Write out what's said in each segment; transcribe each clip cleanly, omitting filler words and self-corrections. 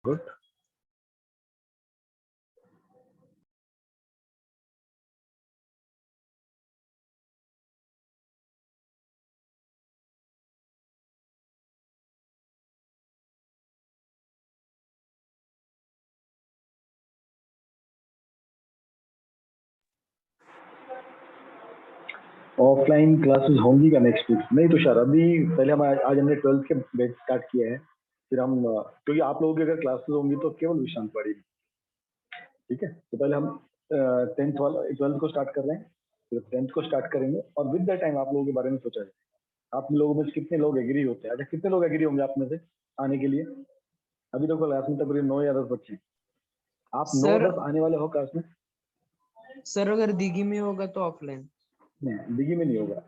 Good. Offline classes होंगी क्या next week? नहीं तुषार, अभी पहले हम आज हमने 12th के बैच स्टार्ट किए हैं, फिर हम क्योंकि आप लोगों की अगर क्लासेस होंगी तो केवल विशांत पढ़ेगी, ठीक है? तो पहले हम 10th वाला 12th को स्टार्ट कर रहे हैं, फिर 10th को स्टार्ट करेंगे और विद द टाइम आप लोगों के बारे में सोचा जाए। आप लोगों में से कितने लोग एग्री होते हैं? अच्छा, कितने लोग एग्री होंगे आप में से आने के लिए? अभी तो क्लास में तकरीबन 9 या 10 बच्चे हैं। आप 9-10 आने वाले हो क्लास में? सर अगर दिघी में होगा तो ऑफलाइन? नहीं, दिघी में नहीं होगा।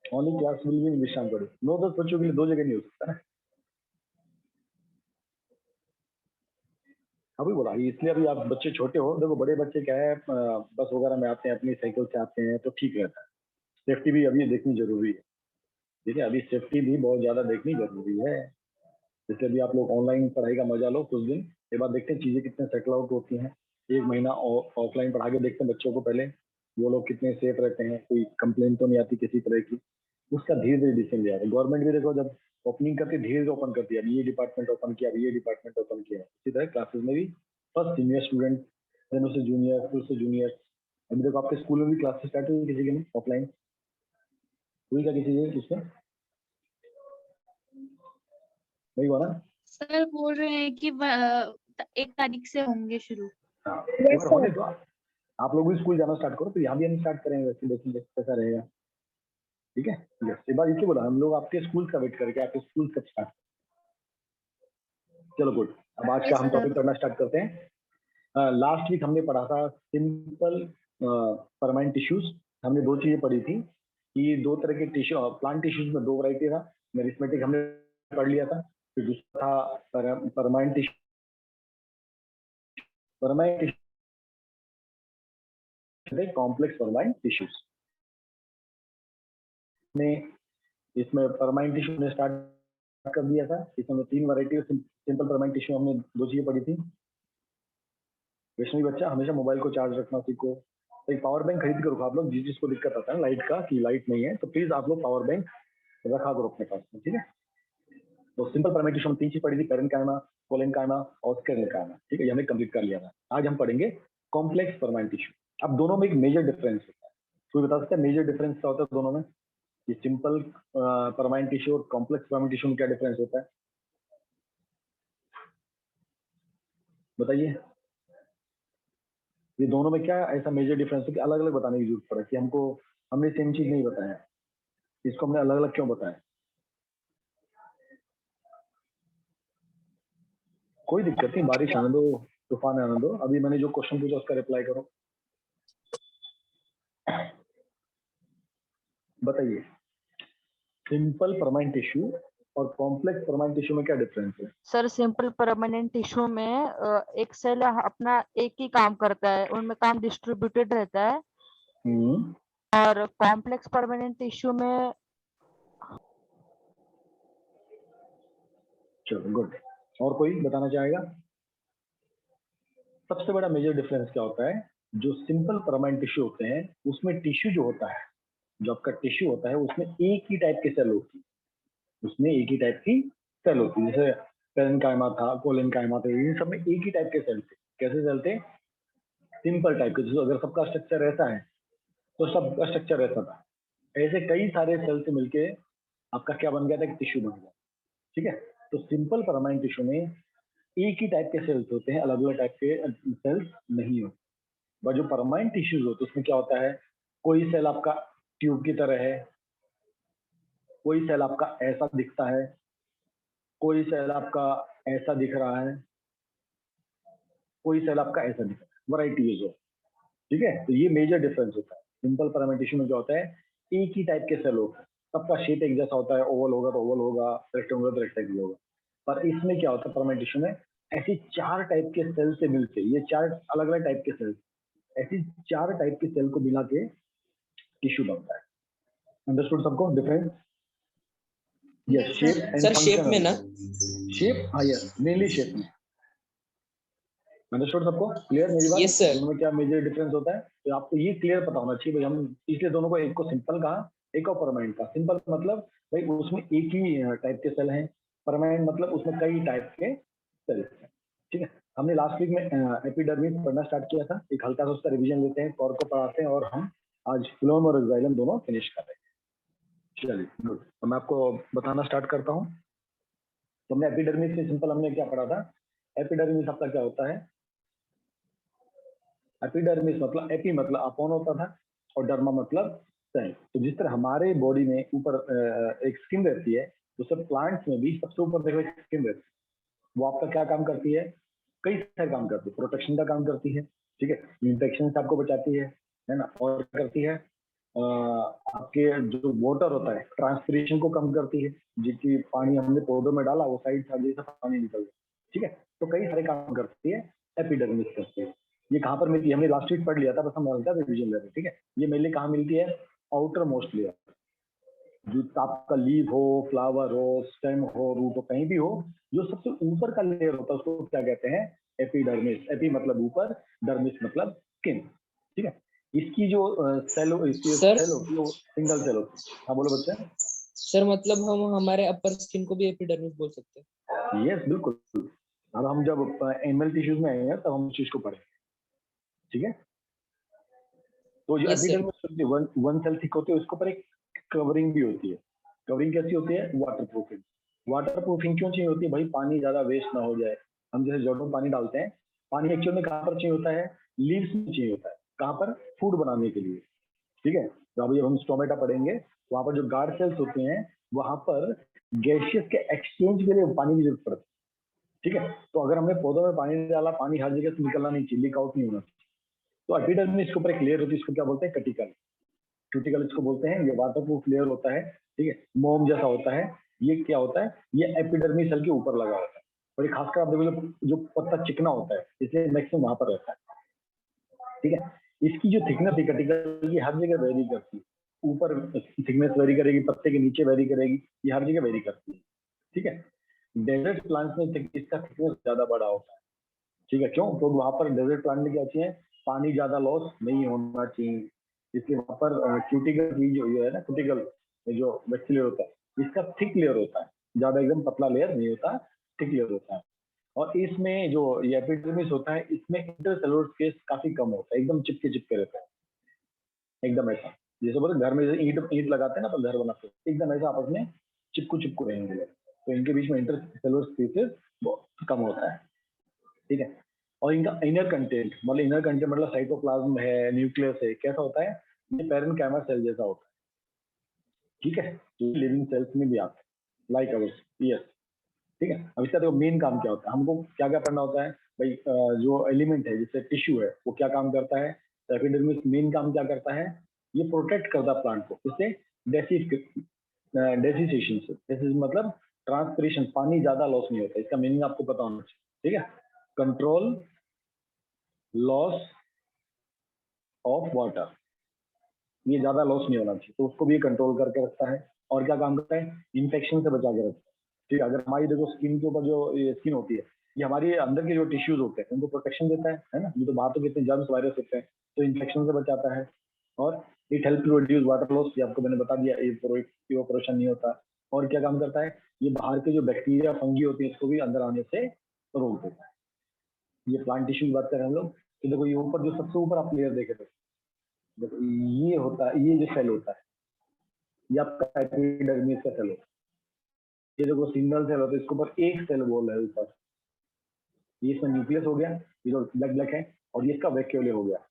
Only class will be in Vishant पढ़े। 9-10 बच्चों के लिए दो जगह नहीं हो सकता ना। अभी बोला ये इसलिए, अभी आप बच्चे छोटे हो, देखो बड़े बच्चे क्या है, बस वगैरह में आते हैं, अपनी साइकिल से आते हैं तो ठीक रहता है। सेफ्टी भी अभी देखनी जरूरी है, ठीक है? अभी सेफ्टी भी बहुत ज्यादा देखनी जरूरी है। इसलिए भी आप लोग ऑनलाइन पढ़ाई का मजा लो कुछ दिन, के बाद देखते हैं चीजें कितने सेटल आउट होती हैं। एक महीना ऑफलाइन पढ़ा के देखते हैं बच्चों को पहले, वो लोग कितने सेफ रहते हैं, कोई कंप्लेन तो नहीं आती किसी तरह की। उसका धीरे धीरे डिसीजन लिया। गवर्नमेंट भी देखो जब ओपनिंग करती है धीरे धीरे ओपन करती है, अभी ये डिपार्टमेंट ओपन किया, अभी ये डिपार्टमेंट ओपन किया। इसी तरह क्लासेस में भी फर्स्ट सीनियर स्टूडेंट, देन उससे जूनियर, फिर उससे जूनियर। अभी देखो आपके स्कूल में भी क्लासेस स्टार्ट हुई किसी की नहीं ऑफलाइन? हुई क्या किसी की उसमें? नहीं हुआ ना? सर बोल रहे हैं कि 1 तारीख से होंगे शुरू। हाँ, एक बार होने दो। आप लोग भी स्कूल जाना स्टार्ट करो, तो यहाँ भी हम स्टार्ट करेंगे, वैसे देखेंगे कैसा रहेगा, ठीक है? यस, एक बार इसलिए बोला हम लोग आपके स्कूल का वेट करके, आपके स्कूल कब स्टार्ट। चलो गुड। अब आज का हम टॉपिक करना स्टार्ट करते हैं। लास्ट वीक हमने पढ़ा था सिंपल परमानेंट टिश्यूज। हमने दो चीजें पढ़ी थी कि दो तरह के टिश्यू, प्लांट टिश्यूज में दो वैरायटी था। मेरिस्मेटिक हमने पढ़ लिया था, फिर दूसरा था permanent tissue. Permanent complex permanent tissues में, इसमें परमानेंट टिश्यू ने स्टार्ट कर दिया था। इसमें 3 वैरायटी सिंपल परमानेंट टिश्यू, हमने दो चीजें पढ़ी थी। वैष्णवी बच्चा, हमेशा मोबाइल को चार्ज रखना सीखो। एक पावर बैंक खरीद कर रखो आप लोग, जिस जिसको दिक्कत आता है लाइट का, कि लाइट नहीं है, तो प्लीज आप लोग पावर बैंक रखा करो अपने पास में, ठीक है? तो सिंपल परमानेंट टिश्यू हम 3 चीज पढ़ी थी, पेरेन्काइमा, कोलेनकाइमा और स्क्लेरेनकाइमा, ठीक है? ये हमने कंप्लीट कर लिया था। आज हम पढ़ेंगे कॉम्प्लेक्स परमानेंट टिश्यू। अब दोनों में एक मेजर डिफरेंस होता है। कोई बता सकता है मेजर डिफरेंस क्या होता है दोनों में? ये सिंपल परमानेंट टिश्यू और कॉम्प्लेक्स परमानेंट टिश्यू में क्या डिफरेंस होता है, बताइए? ये दोनों में क्या ऐसा मेजर डिफरेंस है कि अलग अलग बताने की जरूरत पड़े कि हमको, हमने सेम चीज नहीं बताया, इसको हमने अलग अलग क्यों बताया? कोई दिक्कत नहीं, बारिश आने दो, तूफान आने दो। अभी मैंने जो क्वेश्चन पूछा उसका रिप्लाई करो, बताइए। सिंपल परमानेंट टिश्यू और कॉम्प्लेक्स परमानेंट टिश्यू में क्या डिफरेंस है? सर सिंपल परमानेंट टिश्यू में एक सेल अपना एक ही काम करता है, उनमें काम डिस्ट्रीब्यूटेड रहता है। और कॉम्प्लेक्स परमानेंट टिश्यू में, चलो गुड। और कोई बताना चाहेगा? सबसे बड़ा मेजर डिफरेंस क्या होता है? जो सिंपल परमानेंट टिश्यू होते हैं उसमें टिश्यू जो होता है, जो आपका टिश्यू होता है, उसमें एक ही टाइप की सेल होती है, उसमें एक ही टाइप की सेल होती है। जैसे पेरेन्काइमा था, कोलेनकाइमा था, इन सब में एक ही टाइप के सेल थे। कैसे सेल थे? सिंपल टाइप के। जैसे अगर सबका स्ट्रक्चर ऐसा है तो सबका स्ट्रक्चर ऐसा था। ऐसे कई सारे सेल से मिलके आपका क्या बन गया था? टिश्यू बन गया, ठीक है? तो सिंपल परमानेंट टिश्यू में एक ही टाइप के सेल्स होते हैं, अलग अलग टाइप के सेल्स नहीं होते। बट जो परमानेंट टिश्यूज होते हैं उसमें क्या होता है? कोई सेल आपका ट्यूब की तरह है, कोई सेल आपका ऐसा दिखता है, कोई सेल आपका ऐसा दिख रहा है, कोई सेल आपका ऐसा दिख रहा है। वैरायटी है जो, ठीक है? तो ये मेजर डिफरेंस होता है। सिंपल परमानेंट टिश्यू में क्या होता है? एक ही टाइप के सेल होते हैं, सबका शेप एक जैसा होता है, ओवल होगा तो ओवल होगा, रेक्टेंगुलर तो रेक्टेंगुलर होगा। पर इसमें क्या होता है परमानेंट टिश्यू में? ऐसी 4 टाइप के सेल से मिलके, ये 4 अलग अलग टाइप के सेल, ऐसी 4 टाइप के सेल को मिला के टिश्यू बनता है। अंडरस्टूड सबको difference? Yes, shape and sir shape function. में ना? शेप, हाँ यस, मेनली शेप में। अंडरस्टूड सबको? क्लियर मेरी बात? Yes, sir. दोनों में क्या मेजर डिफरेंस होता है? तो आपको ये क्लियर पता होना चाहिए भाई, हम इसलिए दोनों को, एक को सिंपल कहा, एक को परमानेंट कहा। सिंपल मतलब भाई उसमें एक ही टाइप के सेल हैं, परमानेंट मतलब उसमें कई टाइप के सेल हैं। ठीक है, हमने लास्ट वीक में एपिडर्मिस पढ़ना स्टार्ट किया था, एक हल्का सा उसका रिवीजन लेते हैं, कॉर को पढ़ाते हैं, और हम आज फ्लोएम और एक्साइलम दोनों फिनिश कर रहे हैं। चलिए गुड, तो मैं आपको बताना स्टार्ट करता हूँ। तो हमने एपिडर्मिस से सिंपल हमने क्या पढ़ा था? एपिडर्मिस आपका क्या होता है? एपिडर्मिस मतलब एपी मतलब अपॉन होता था, और डर्मा मतलब सेल। तो जिस तरह हमारे बॉडी में ऊपर एक स्किन रहती है, तो सब प्लांट्स में भी सबसे ऊपर देखो एक स्किन रहती है। वो आपका क्या काम करती है? कई सारे काम करती है, प्रोटेक्शन का काम करती है, ठीक है, इन्फेक्शन से आपको बचाती है ना, और क्या करती है? आपके जो वाटर होता है ट्रांसपिरेशन को कम करती है, जिसकी पानी हमने पौधों में डाला वो साइड से पानी निकल गया, ठीक है। तो कई सारे काम करती है, एपिडर्मिस करती है। ये कहाँ पर मिलती है? हमने लास्ट वीक पढ़ लिया था, बस हम हल्का रिविजन ले रहे हैं, ठीक है। ये मेनली कहाँ मिलती है? आउटर मोस्ट लेयर, जो आपका लीव हो, फ्लावर हो, स्टेम हो, रूट हो, कहीं भी हो, जो सबसे ऊपर का लेयर होता है उसको क्या कहते हैं? एपिडर्मिस। एपी मतलब ऊपर, डर्मिस मतलब स्किन, ठीक है। इसकी जो सेल इसकी Sir? सेल होती है वो सिंगल सेल होती है। हाँ बोलो बच्चे। सर मतलब हम हमारे अपर स्किन को भी एपिडर्मिस बोल सकते हैं? यस बिल्कुल। अब हम जब एनिमल टिश्यूज में आएंगे तब हम उस चीज को पढ़ेंगे, ठीक है। तो जो Yes, sir. एपिडर्मिस होती है वन सेल थिक होती है, उसके ऊपर एक कवरिंग भी होती है। कवरिंग कैसी होती है? Water proofing. वाटर प्रूफिंग क्यों चाहिए होती है भाई? पानी ज्यादा वेस्ट ना हो जाए। हम जैसे जड़ों में पानी डालते हैं, पानी एक्चुअल में कहाँ पर चाहिए होता है? लीव्स में चाहिए होता है। कहाँ पर? फूड बनाने के लिए, ठीक है। तो अभी जब हम स्टोमेटा पढ़ेंगे, वहां पर जो गार्ड सेल्स होते हैं, वहां पर गैसियस के एक्सचेंज के लिए पानी की जरूरत पड़ती है, ठीक है। तो अगर हमने पौधों में पानी डाला, पानी हर जगह से निकलना नहीं चाहिए, लीक आउट नहीं होना चाहिए। तो एपिडर्मिस इसके ऊपर एक लेयर होती है, इसको क्या बोलते हैं? कटिकल। क्यूटिकल इसको बोलते हैं। ये वाटर प्रूफ लेयर होता है, ठीक है, मोम जैसा होता है। ये क्या होता है? ये एपिडर्मिस सेल के ऊपर लगा होता है, और ये खासकर आप देखो जो पत्ता चिकना होता है, इसलिए मैक्सिमम वहां पर रहता है, ठीक है। इसकी जो थिकनेस है कटिकल की, हर जगह वेरी करती है। ऊपर थिकनेस वेरी करेगी, पत्ते के नीचे वेरी करेगी, ये हर जगह वेरी करती है, ठीक है। डेजर्ट प्लांट्स में इसका थिकनेस ज्यादा बड़ा होता है, ठीक है। क्यों? तो वहां पर डेजर्ट प्लांट में क्या चाहिए? पानी ज्यादा लॉस नहीं होना चाहिए, इसलिए वहां पर क्यूटिकल की जो ये है ना, क्यूटिकल जो बैक्टीरिया होता है, इसका थिक लेयर होता है, ज्यादा एकदम पतला लेयर नहीं होता, थिक लेयर होता है। और इसमें जो ये एपिडर्मिस होता है, इसमें इंटरसेलुलर स्पेस काफी कम होता है, एकदम चिपके चिपके रहता है, एकदम ऐसा। जैसे बोले घर में जैसे ईंट ईंट लगाते हैं ना, तो घर बनाते हैं, एकदम ऐसा आपस में चिपकू चिपकू रहेंगे लोग। तो इनके बीच में इंटरसेलुलर स्पेसेस बहुत कम होता है, ठीक है। और इनका इनर कंटेंट मतलब साइटोप्लाज्म है, न्यूक्लियस है, कैसा होता है? ये पैरेनकाइमा सेल जैसा होता है, ठीक है। तो लिविंग सेल्स में भी आता है, लाइक अवर्स, यस, ठीक है। अब इसका देखो मेन काम क्या होता है, हमको क्या क्या करना होता है भाई? जो एलिमेंट है जैसे टिश्यू है, वो क्या काम करता है? एपिडर्मिस मेन काम क्या करता है? ये प्रोटेक्ट करता है प्लांट को, इससे डेसिसेशन से। डेसिस मतलब ट्रांसपिरेशन, पानी ज्यादा लॉस नहीं होता, इसका मीनिंग आपको पता होना चाहिए, ठीक है। कंट्रोल लॉस ऑफ वाटर, ये ज्यादा लॉस नहीं होना चाहिए, तो उसको भी कंट्रोल करके रखता है। और क्या काम करता है? इन्फेक्शन से बचा के रखता है, ठीक है। अगर हमारी देखो स्किन के ऊपर जो स्किन होती है, ये हमारी अंदर के जो टिश्यूज होते हैं उनको प्रोटेक्शन देता है ना। ये तो बाहर तो कितने जर्म्स वायरस होते हैं, तो इन्फेक्शन से बचाता है। और it help to reduce water loss, ये आपको मैंने बता दिया, इवेपोरेशन नहीं होता। और क्या काम करता है? ये बाहर के जो बैक्टीरिया फंगी होती है, इसको भी अंदर आने से रोक देता है। ये प्लांट टिश्यू की बात कर रहे हैं हम लोग। तो देखो ये ऊपर जो सबसे ऊपर आप लेयर देखे थे, देखो ये होता है, ये जो सेल होता है, ये आपका एपिडर्मिस का सेल होता है। ये देखो सिंगल सेल होता है, इसके ऊपर एक सेल वॉल है ऊपर, ये इसमें न्यूक्लियस हो गया, ये जो ब्लैक ब्लैक है, और ये इसका वैक्यूले हो गया।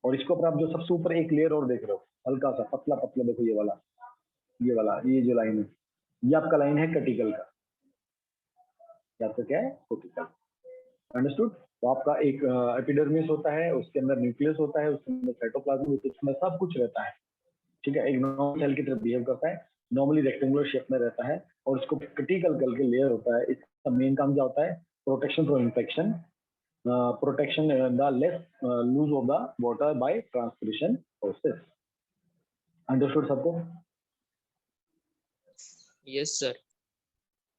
और इसके ऊपर आप जो सबसे ऊपर एक लेयर और देख रहे हो, हल्का सा पतला पतला, देखो ये वाला ये जो लाइन है, ये आपका लाइन है कटिकल का। ये आपका क्या है? कटिकल। अंडरस्टूड? तो आपका एक एपिडर्मिस होता है, उसके अंदर न्यूक्लियस होता है, उसके अंदर साइटोप्लाज्म, उसमें सब कुछ रहता है, ठीक है। एक नॉर्मल सेल की तरह बिहेव करता है, नॉर्मली रेक्टेंगुलर शेप में रहता है, और उसको कटिकल करके लेयर होता है। इसका मेन काम क्या होता है? Protection from infection, protection the less loss of the water by transpiration process. Understood सबको? Yes, sir.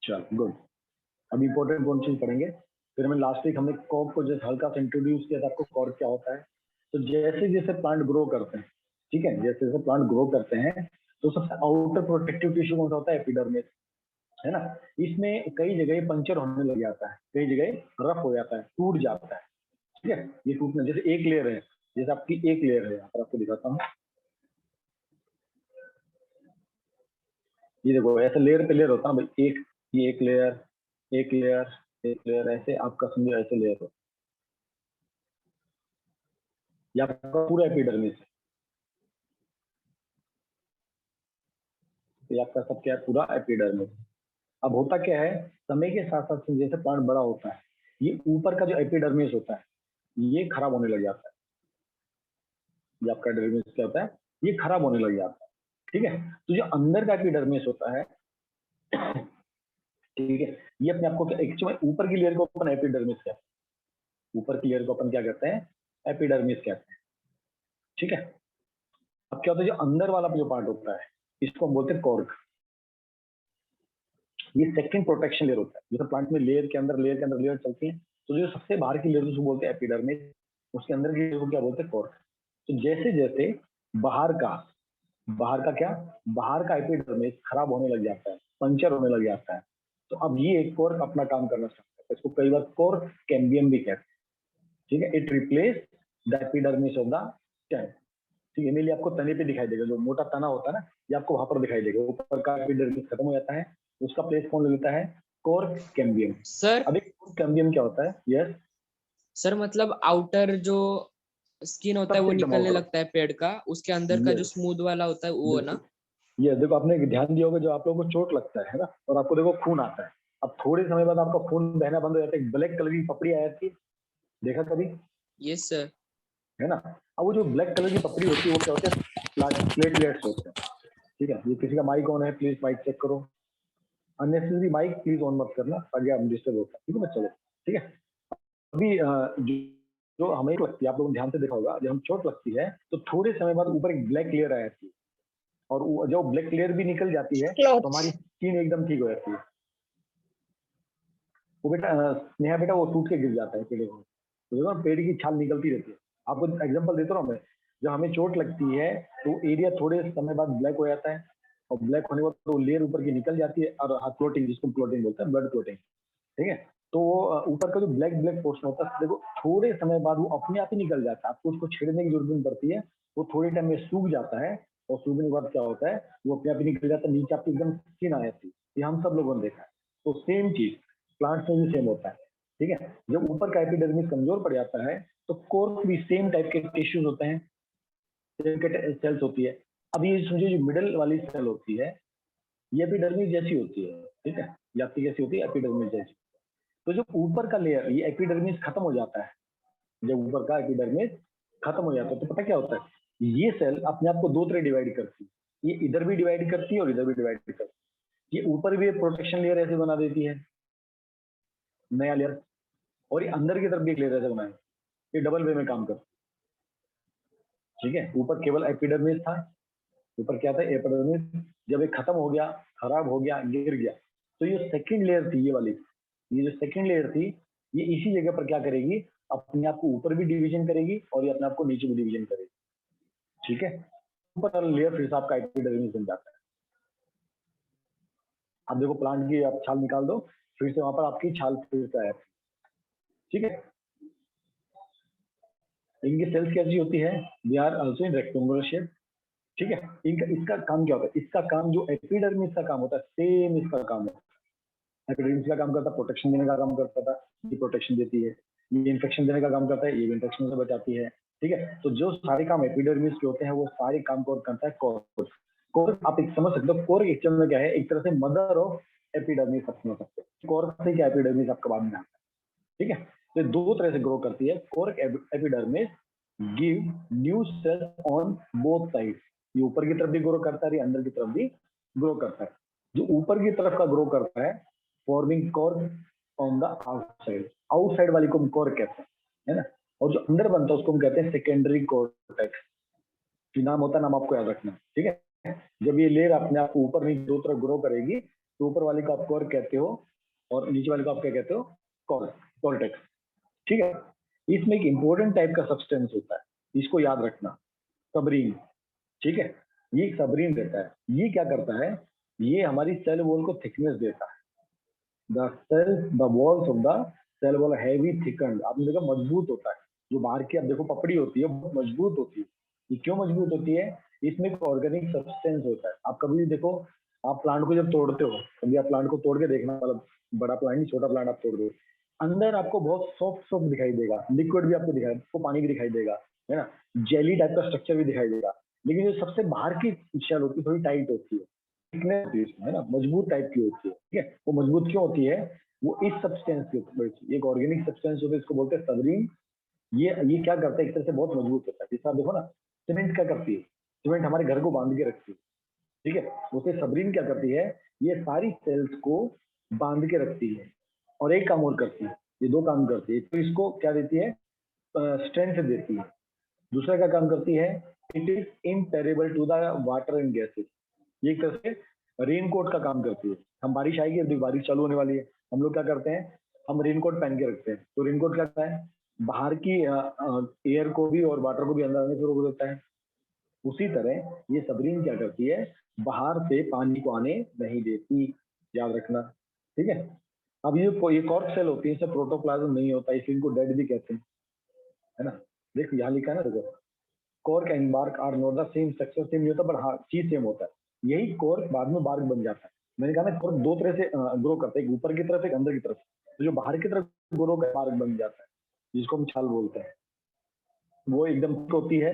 चलो गुड। अब इम्पोर्टेंट कौन चीज पढ़ेंगे? फिर हमने लास्ट वीक हमने कॉर्क को जैसे हल्का सा इंट्रोड्यूस किया था आपको, कॉर्क क्या होता है। तो जैसे जैसे प्लांट ग्रो करते हैं, ठीक है, जैसे जैसे प्लांट ग्रो करते हैं तो सबसे आउटर प्रोटेक्टिव टिश्यू कौन सा होता है, एपिडर्मिस, है ना। इसमें कई जगह पंचर होने लग जाता है, कई जगह रफ हो जाता है, टूट जाता है, ठीक है। ये टूटना, जैसे एक लेयर है, जैसे आपकी एक लेयर है, यहाँ पर आपको दिखाता हूँ, ये देखो ऐसे लेयर पे लेयर होता है भाई, एक, ये एक लेयर, एक लेयर, एक लेयर, ऐसे आपका समझो ऐसे लेयर हो, ये आपका पूरा एपिडर्मिस है, ये आपका सब क्या है, पूरा एपिडर्मिस। अब होता क्या है, समय के साथ साथ जैसे प्लांट बड़ा होता है, ये ऊपर का जो एपिडर्मिस होता है ये खराब होने लग जाता है, ये आपका एपिडर्मिस क्या होता है, ये खराब होने लग जाता है, ठीक है। तो जो अंदर का एपिडर्मिस होता है, ठीक है, ये अपने आप को एक्चुअली ऊपर की लेयर को अपन एपिडर्मिस कहते हैं, ऊपर की लेयर को अपन क्या कहते हैं, एपिडर्मिस कहते हैं, ठीक है। अब क्या होता है, जो अंदर वाला जो पार्ट होता है इसको हम बोलते हैं कॉर्क, ये सेकंड प्रोटेक्शन लेयर होता है। जैसे प्लांट में लेयर के अंदर लेयर चलती है, तो जो सबसे बाहर की लेयर उसको बोलते हैं एपिडर्मिस, उसके अंदर की लेयर को क्या बोलते हैं, कॉर्क। तो जैसे जैसे बाहर का क्या, बाहर का एपिडर्मिस खराब होने लग जाता है, पंचर होने लग जाता है, तो अब ये एक कॉर्क अपना काम करना चाहता है, इसको कई बार कॉर्क कैम्बियम भी कहते हैं, ठीक है। It replace the epidermis of the stem, ठीक है। मेनली आपको तने पे दिखाई देगा, जो मोटा तना होता है ना, ये आपको वहां पर दिखाई देगा, ऊपर का एपिडर्मिस खत्म हो जाता है, उसका प्लेस कौन ले लेता है, कॉर्क कैम्बियम। सर अब एक कैम्बियम क्या होता है, यस सर मतलब आउटर जो स्किन होता है वो सबसे एकदम निकलने outer। लगता है पेड़ का, उसके अंदर का जो यस, स्मूथ वाला होता है वो है ना। ये देखो आपने ध्यान दिया होगा, जो आप लोगों को चोट लगता है ना, और आपको देखो खून आता है, अब थोड़े समय बाद आपका खून बहना बंद हो जाता है, ब्लैक कलर की पपड़ी आ जाती है, देखा कभी, यस सर। है ना। अब वो जो ब्लैक कलर की पपड़ी होती है वो क्या होते हैं, प्लेटलेट्स होते हैं, ठीक है। ये किसी का माइक ऑन है, प्लीज माइक चेक करो, अननेसेसरी माइक प्लीज ऑन मत करना, आगे आप डिस्टर्ब होता है, ठीक है बच्चों, ठीक है। अभी जो हमें लगती है, आप लोगों ने ध्यान से देखा होगा, जब हम चोट लगती है तो थोड़े समय बाद ऊपर एक ब्लैक लेयर आ जाती है, और जब ब्लैक लेयर भी निकल जाती है तो हमारी स्किन एकदम ठीक हो जाती है। वो बेटा स्नेहा बेटा वो टूट के गिर जाता है पेड़ को, तो देखो पेड़ की छाल निकलती रहती है। आपको एग्जांपल देता हूँ मैं, जब हमें चोट लगती है तो एरिया थोड़े समय बाद ब्लैक हो जाता है, और ब्लैक होने के बाद तो लेयर ऊपर की निकल जाती है, और क्लोटिंग, जिसको क्लोटिंग बोलते हैं, ब्लड क्लोटिंग, ठीक है। तो ऊपर का जो ब्लैक पोर्शन होता है, देखो थोड़े समय बाद वो अपने आप ही निकल जाता है, आपको उसको छेड़ने की जरूरत नहीं पड़ती है, वो थोड़े टाइम में सूख जाता है, और सूखने के बाद क्या होता है, वो अपने आप ही निकल जाता है, नीचे आपकी एकदम स्किन आ जाती है, ये हम सब लोगों ने देखा है। तो सेम चीज प्लांट्स में भी सेम होता है, ठीक है। जब ऊपर का एपिडर्मिस कमजोर पड़ जाता है तो कोर भी सेम टाइप के टिश्यूज होते हैं, सेल्स होती है। अब ये समझो जो मिडल वाली सेल होती है ये एपिडर्मिस जैसी होती है, ठीक है, ये आपकी कैसी होती है, एपिडर्मिस जैसी। तो जो ऊपर का लेयर, ये एपिडर्मिस खत्म हो जाता है, जब ऊपर का एपिडर्मिस खत्म हो जाता है तो पता क्या होता है, ये सेल अपने आप को दो तरह डिवाइड करती है, ये इधर भी डिवाइड करती है और इधर भी डिवाइड करती है। ये ऊपर भी एक प्रोटेक्शन लेयर ऐसे बना देती है, नया लेयर, और ये अंदर की तरफ भी एक लेयर ऐसे बनाए, ये डबल वे में काम करती है, ठीक है। ऊपर केवल एपिडर्मिस था, ऊपर क्या था, एपिडर्मिस, जब ये खत्म हो गया, खराब हो गया, गिर गया, तो ये सेकंड लेयर थी, ये वाली, ये जो सेकंड लेयर थी, ये इसी जगह पर क्या करेगी, अपने आप को ऊपर भी डिवीजन करेगी और ये अपने आप को नीचे भी डिवीजन करेगी, ठीक है। ऊपर वाला लेयर फिर से आपका एपिडर्मिस बन जाता है। अब देखो प्लांट की आप छाल निकाल दो, फिर से वहां पर आपकी छाल फिर से आए, ठीक है। इनकी सेल्स कैसी होती है, they are also in rectangular shape, ठीक है। इनका इसका काम क्या होता है, इसका काम जो एपिडर्मिस का काम होता है सेम इसका काम है। एपिडर्मिस का काम करता है प्रोटेक्शन देने का काम करता था, ये प्रोटेक्शन देती है, ये इन्फेक्शन देने का काम करता है, ये इन्फेक्शन से बचाती है, ठीक है। तो जो सारे काम एपिडर्मिस के होते हैं वो सारे काम कौन करता है, कॉर्क। कॉर्क आप एक समझ सकते हो, कॉर्क एक्चुअल में क्या है, एक तरह से मदर ऑफ एपिडर्मिस आप समझ सकते हो। कॉर्क से क्या एपिडर्मिस आपका बाद में आता है, ठीक है। तो दो तरह से ग्रो करती है cork epidermis, give new sales on both side, ये ऊपर की तरफ भी ग्रो करता है, अंदर की तरफ भी ग्रो करता है। जो ऊपर की तरफ का ग्रो करता है forming cork on the outside, outside वाली को हम कॉर्क कहते हैं, है ना। और जो अंदर बनता है उसको हम कहते हैं सेकेंडरी कॉर्टेक्स, नाम होता है, नाम आपको याद रखना, ठीक है। जब ये लेयर अपने आप को ऊपर नीचे दो तरफ ग्रो करेगी तो ऊपर वाले को आप कॉर्क कहते हो और नीचे वाले को आप क्या कहते हो, कॉर्क, कॉर्टेक्स, ठीक है। इसमें एक इंपॉर्टेंट टाइप का सब्सटेंस होता है, इसको याद रखना, सबरीन, ठीक है। ये सबरीन रहता है, ये क्या करता है, ये हमारी सेल वॉल को थिकनेस देता है। The walls of the cell wall heavy thickened, आपने देखा मजबूत होता है। जो बाहर की आप देखो पपड़ी होती है बहुत मजबूत होती है। ये क्यों मजबूत होती है, इसमें एक ऑर्गेनिक सब्सटेंस होता है। आप कभी भी देखो, आप प्लांट को जब तोड़ते हो, कभी आप प्लांट को तोड़ के देखना, मतलब बड़ा प्लांट नहीं छोटा प्लांट आप तोड़ दो, अंदर आपको बहुत सॉफ्ट सॉफ्ट दिखाई देगा, लिक्विड भी आपको दिखाई, आपको पानी भी दिखाई देगा, है ना, जेली टाइप का स्ट्रक्चर भी दिखाई देगा। लेकिन जो सबसे बाहर की शेल होती है थोड़ी टाइट होती है, थिकनेस होती है इसमें, है ना, मजबूत टाइप की होती है, ठीक है। वो मजबूत क्यों होती है, वो इस सब्सटेंस की वजह से, एक ऑर्गेनिक सब्सटेंस होता है, इसको बोलते हैं सबरीन। ये क्या करता है, एक तरह से बहुत मजबूत होता है। जैसे आप देखो ना, सीमेंट क्या करती है, सीमेंट हमारे घर को बांध के रखती है, ठीक है। उसे सबरीन क्या करती है, ये सारी सेल्स को बांध के रखती है। और एक काम और करती है, ये दो काम करती है, तो इसको क्या देती है, स्ट्रेंथ देती है। दूसरा क्या काम करती है, it is impermeable to the water and gases, ये एक तरह से रेन कोट का काम करती है। हम बारिश आएगी, अब बारिश चालू होने वाली है, हम लोग क्या करते हैं, हम रेन कोट पहन के रखते हैं। तो रेन कोट क्या करता है, बाहर की एयर को भी और वाटर को भी अंदर आने से रोक देता है। उसी तरह ये सबरीन क्या करती है, बाहर से पानी को आने नहीं देती, याद रखना, ठीक है। अब ये कॉर्क सेल होती है, इससे प्रोटोप्लाज्म नहीं होता, इसलिए इनको डेड भी कहते हैं, है ना। देखो यहाँ लिखा है ना, देखो, cork and bark are not the same, structure same नहीं होता, पर हाँ चीज सेम होता है। यही कॉर्क बाद में बार्क बन जाता है। मैंने कहा ना, कॉर्क दो तरह से ग्रो करता है, एक ऊपर की तरफ, एक अंदर की तरफ। तो जो बाहर की तरफ ग्रो का बार्क बन जाता है, जिसको हम छाल बोलते हैं, वो एकदम thick होती है,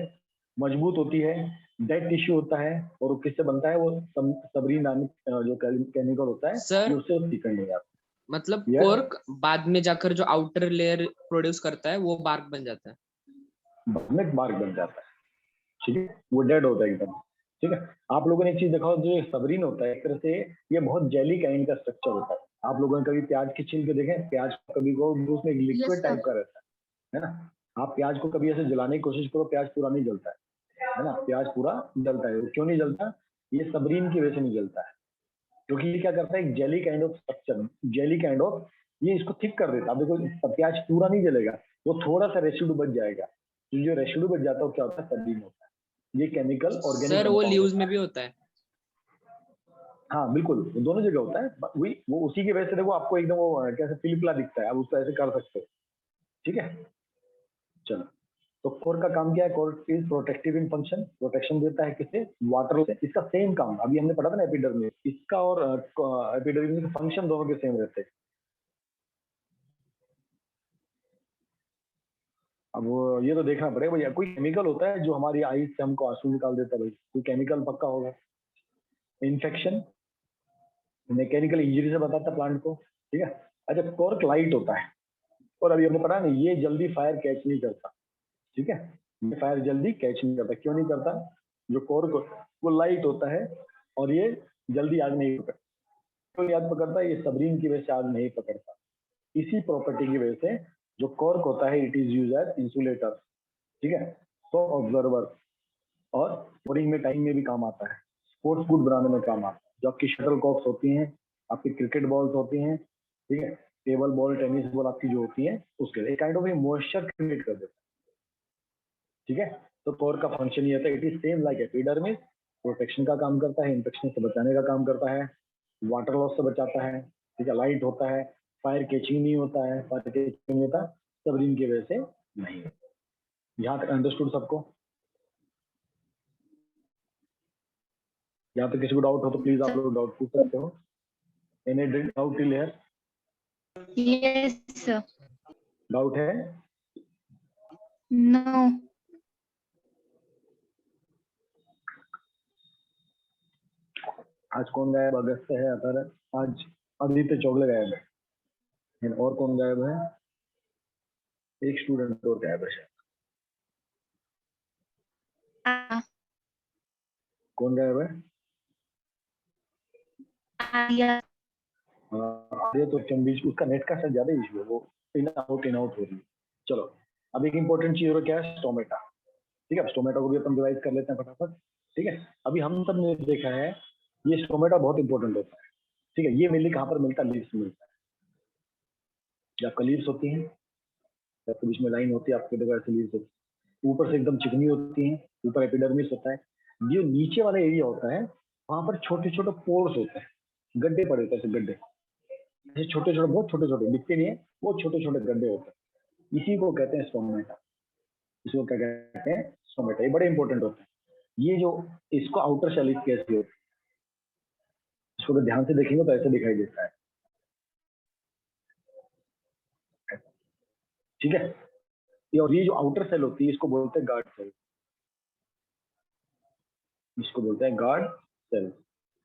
मजबूत होती है, डेड टिश्यू होता है। और वो किससे बनता है, वो सबरीन नामक जो केमिकल होता है, ये सर उससे थिकन हो जाता मतलब है। Yes, कोर्क बाद में जाकर जो आउटर लेयर प्रोड्यूस करता है वो बार्क बन जाता है। बाद में बार्क बन जाता है, ठीक है, वो डेड होता है एकदम, ठीक है। आप लोगों ने एक चीज देखा, जो सबरीन होता है एक तरह से, ये बहुत जेली काइंड का स्ट्रक्चर होता है। आप लोगों ने कभी प्याज की छिल के देखे, प्याज कभी को उसमें एक Yes, लिक्विड sir. टाइप का रहता है ना। आप प्याज को कभी ऐसे जलाने की कोशिश करो, प्याज पूरा नहीं जलता है ना, प्याज पूरा जलता है। क्यों नहीं जलता, ये सबरीन की वजह से नहीं जलता है, क्योंकि ये क्या करता है, एक jelly kind of structure, jelly kind of, ये इसको थिक कर देता है। अब देखो प्याज पूरा नहीं जलेगा, वो थोड़ा सा रेसिड्यू बच जाएगा, तो जो रेसिड्यू बच जाता है वो क्या होता है, सबरीन होता है। ये केमिकल ऑर्गेनिक सर वो कंपाउंड लीव्स होता में है। भी होता है। हाँ बिल्कुल, वो दोनों जगह होता है। वही वो उसी की वजह से देखो आपको एकदम वो कैसे पिलपिला दिखता है, आप उसको ऐसे कर सकते हो, ठीक है। चलो, तो कोर का काम क्या है, core is protective in function, protection देता है किससे, वाटर से। इसका सेम काम अभी हमने पढ़ा था ना एपिडर्मिस, इसका और एपिडर्मिस का फंक्शन दोनों के सेम रहते हैं। अब ये तो देखना पड़ेगा भैया, कोई केमिकल होता है जो हमारी आईज से हमको आंसू निकाल देता है भाई, कोई केमिकल पक्का होगा। इन्फेक्शन, मैकेनिकल इंजरी से बताता प्लांट को, ठीक है। अच्छा, कॉर्क लाइट होता है, और अभी हमने पढ़ा ना, ये जल्दी फायर कैच नहीं करता, ठीक है। ये फायर जल्दी कैच नहीं करता, क्यों नहीं करता, जो कॉर्क वो लाइट होता है, और ये जल्दी आग नहीं पकड़ता। क्यों आग पकड़ता है, ये सबरीन की वजह से आग नहीं पकड़ता। इसी प्रॉपर्टी की वजह से जो कॉर्क होता है, it is use as insulator, ठीक है, तो ऑब्जर्वर, और स्पोर्टिंग में टाइम में भी काम आता है, स्पोर्ट्स गुड बनाने में काम आता है। जो आपकी शटल कॉक्स होती हैं, आपकी क्रिकेट बॉल्स होती हैं, ठीक है, टेबल बॉल, टेनिस बॉल आपकी जो होती है, उसके लिए काइंड ऑफ मॉइस्चर क्रिएट कर देता है, ठीक है। तो कोर का फंक्शन ये होता है, it is same like epidermis, protection का काम करता है, इन्फेक्शन से बचाने का काम करता है, वाटर लॉस से बचाता है, ठीक है, लाइट होता है, फायर कैचिंग नहीं होता है, फायर कैचिंग नहीं होता, सबरीन की वजह से नहीं। यहाँ तक अंडरस्टूड सबको? यहाँ तक किसी को डाउट हो तो प्लीज आप लोग डाउट पूछ सकते हो। Any doubt till here? Yes, sir. Doubt है? No. आज कौन गायब? अगस्त है, अतर है, आज आदित्य चौगले गायब है, और कौन गायब है? एक स्टूडेंट और गायब है शायद। कौन गायब है? Yeah. ये तो बीच उसका नेट का शायद ज्यादा इशू है, वो इन आउट हो रही है। चलो, अब एक इंपॉर्टेंट चीज और क्या है, स्टोमेटा, ठीक है। स्टोमेटा को भी अपन रिवाइज कर लेते हैं फटाफट, ठीक है। अभी हम सब ने देखा है, ये स्टोमेटा बहुत इंपॉर्टेंट होता है, ठीक है। ये मेनली कहाँ पर मिलता है, लीव्स में मिलता है, या आपका लीव्स होती हैं, आपके बीच में लाइन होती है, आपके देखो ऐसे लीव्स होती है, ऊपर से एकदम चिकनी होती हैं, ऊपर एपिडर्मिस होता है। जो नीचे वाला एरिया होता है वहां पर छोटे छोटे पोर्स होते हैं, गड्ढे पड़े होते हैं, ऐसे गड्ढे, ऐसे छोटे छोटे, बहुत छोटे छोटे, दिखते नहीं है, बहुत छोटे छोटे गड्ढे होते हैं, इसी को कहते हैं स्टोमेटा। इसको क्या कहते हैं? स्टोमेटा। ये बड़े इंपॉर्टेंट होते हैं। ये जो इसको आउटर शेल कैसी होती है, इसको अगर ध्यान से देखेंगे तो ऐसे दिखाई देता है, ठीक है। और ये जो आउटर सेल होती है इसको बोलते हैं गार्ड सेल, इसको बोलते हैं गार्ड सेल,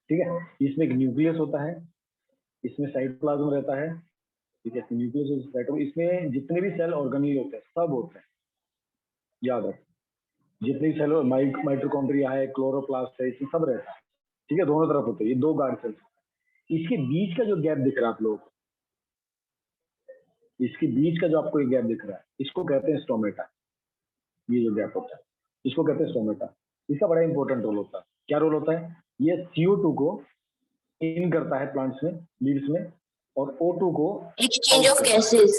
ठीक है। इसमें एक न्यूक्लियस होता है, इसमें साइटोप्लाज्म रहता है, ठीक है। न्यूक्लियस साइटो, इसमें जितने भी सेल ऑर्गेनेल होते हैं सब होते हैं, याद रख, जितने भी सेल, माइटोकॉन्ड्रिया है, क्लोरोप्लास्ट है, इसमें सब रहता है, ठीक है। दोनों तरफ होते हैं ये दो गार्ड सेल्स। इसके बीच का जो गैप दिख रहा है आप लोग, इसके बीच का जो आपको ये गैप दिख रहा है, इसको कहते हैं स्टोमेटा। ये जो गैप होता है इसको कहते हैं स्टोमेटा। इसका बड़ा इंपॉर्टेंट रोल होता है। क्या रोल होता है? ये CO2 को इन करता है प्लांट्स में, लीव्स में, और O2 को exchange of gases.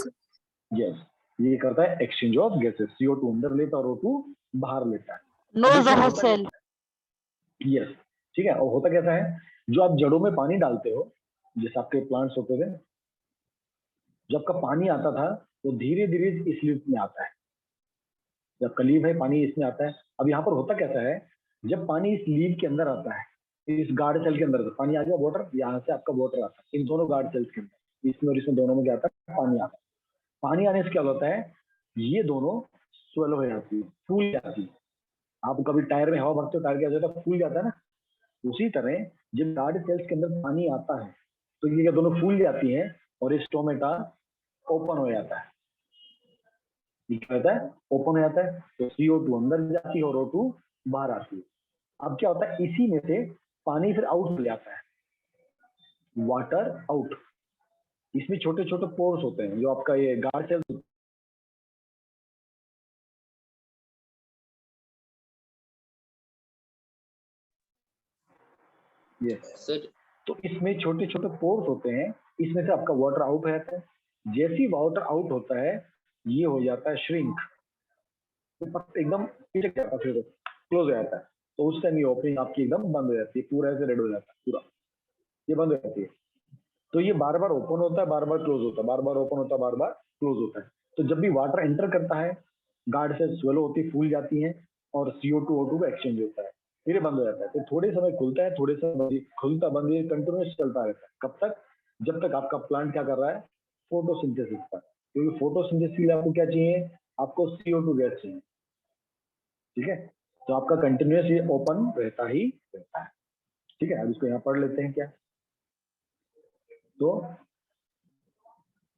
यस, ये करता है एक्सचेंज ऑफ गैसेस। CO2 अंदर लेता है और O2 बाहर लेता है। Knows of cell. यस, ठीक है। और होता कैसा है, जो आप जड़ों में पानी डालते हो, जैसे आपके प्लांट्स होते थे, जब आपका पानी आता था वो धीरे धीरे इस लीव में आता है, जब लीव है पानी इसमें आता है। अब यहाँ पर होता कैसा है, जब पानी इस लीव के अंदर आता है, इस गार्ड सेल के अंदर पानी आ गया, वाटर, यहाँ से आपका वाटर आता है इन दोनों गार्ड सेल्स के अंदर, इसमें और इसमें दोनों में क्या आता है? पानी आता है। पानी आने से क्या होता है, ये दोनों स्वेलो हो जाती है, फूल जाती है। आप कभी टायर में हवा भरते हो, टायर क्या जाता है? फूल जाता है ना। उसी तरह जब गार्ड सेल्स के अंदर पानी आता है तो ये दोनों फूल जाती हैं और स्टोमेटा ओपन हो जाता है। ये क्या होता है? ओपन हो जाता है। तो CO2 अंदर जाती है और O2 बाहर आती है। अब क्या होता है, इसी में से पानी फिर आउट हो जाता है, वाटर आउट। इसमें छोटे छोटे पोर्स होते हैं, जो आपका ये गार्ड सेल्स, सर तो इसमें छोटे छोटे पोर्स होते हैं, इसमें से आपका वाटर आउट हो जाता है। जैसे ही वाटर आउट होता है ये हो जाता है श्रिंक, एकदम फिर क्लोज हो जाता है। तो उस टाइम ये ओपनिंग आपकी एकदम बंद हो जाती है, पूरा ऐसे रेड हो जाता है, पूरा ये बंद हो जाती है। तो ये बार बार ओपन होता है, बार बार क्लोज होता है, बार बार ओपन होता है, बार बार क्लोज होता है। तो जब भी वाटर एंटर करता है, गार्ड से स्वेलो होती, फूल जाती है और CO2 O2 का एक्सचेंज होता है, फिर बंद हो जाता है। तो थोड़े समय खुलता है, थोड़े समय खुलता बंद, ये कंटिन्यूस चलता रहता है। कब तक? जब तक आपका प्लांट क्या कर रहा है, फोटोसिंथेसिस पर। क्योंकि फोटोसिंथेसिस के लिए आपको क्या चाहिए? आपको CO2 गैस चाहिए, ठीक है। तो आपका कंटिन्यूस ये ओपन रहता ही रहता है, ठीक है। अब इसको यहाँ पढ़ लेते हैं क्या। तो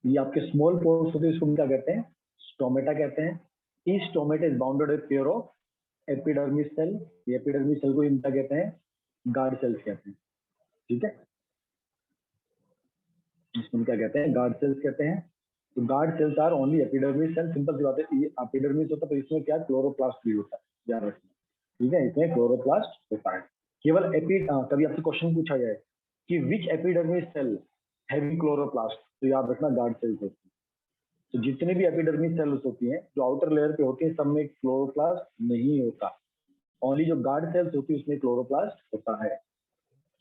ये आपके स्मॉल पोर्स होते हैं, इसको क्या कहते हैं? स्टोमेटा कहते हैं। Each stomata is bounded with pair of epidermis cell. ये एपिडर्मिस सेल को क्या कहते हैं? गार्ड सेल्स कहते हैं, ठीक है। इसको क्या कहते हैं? गार्ड सेल्स कहते हैं। तो guard cells are only epidermis cell. Simple सी बात है, ये एपिडर्मिस होता है तो इसमें क्या क्लोरोप्लास्ट भी होता है, याद रखना, ठीक है। इसमें क्लोरोप्लास्ट होता है। केवल कभी आपसे क्वेश्चन पूछा जाए कि विच एपिडर्मिस सेल हैविंग क्लोरोप्लास्ट, तो याद रखना गार्ड सेल्स होती है। तो जितने भी एपिडर्मिस सेल्स होती हैं जो आउटर लेयर पे होती हैं, सब में क्लोरोप्लास्ट नहीं होता। ओनली जो गार्ड सेल्स होती है उसमें क्लोरोप्लास्ट होता है,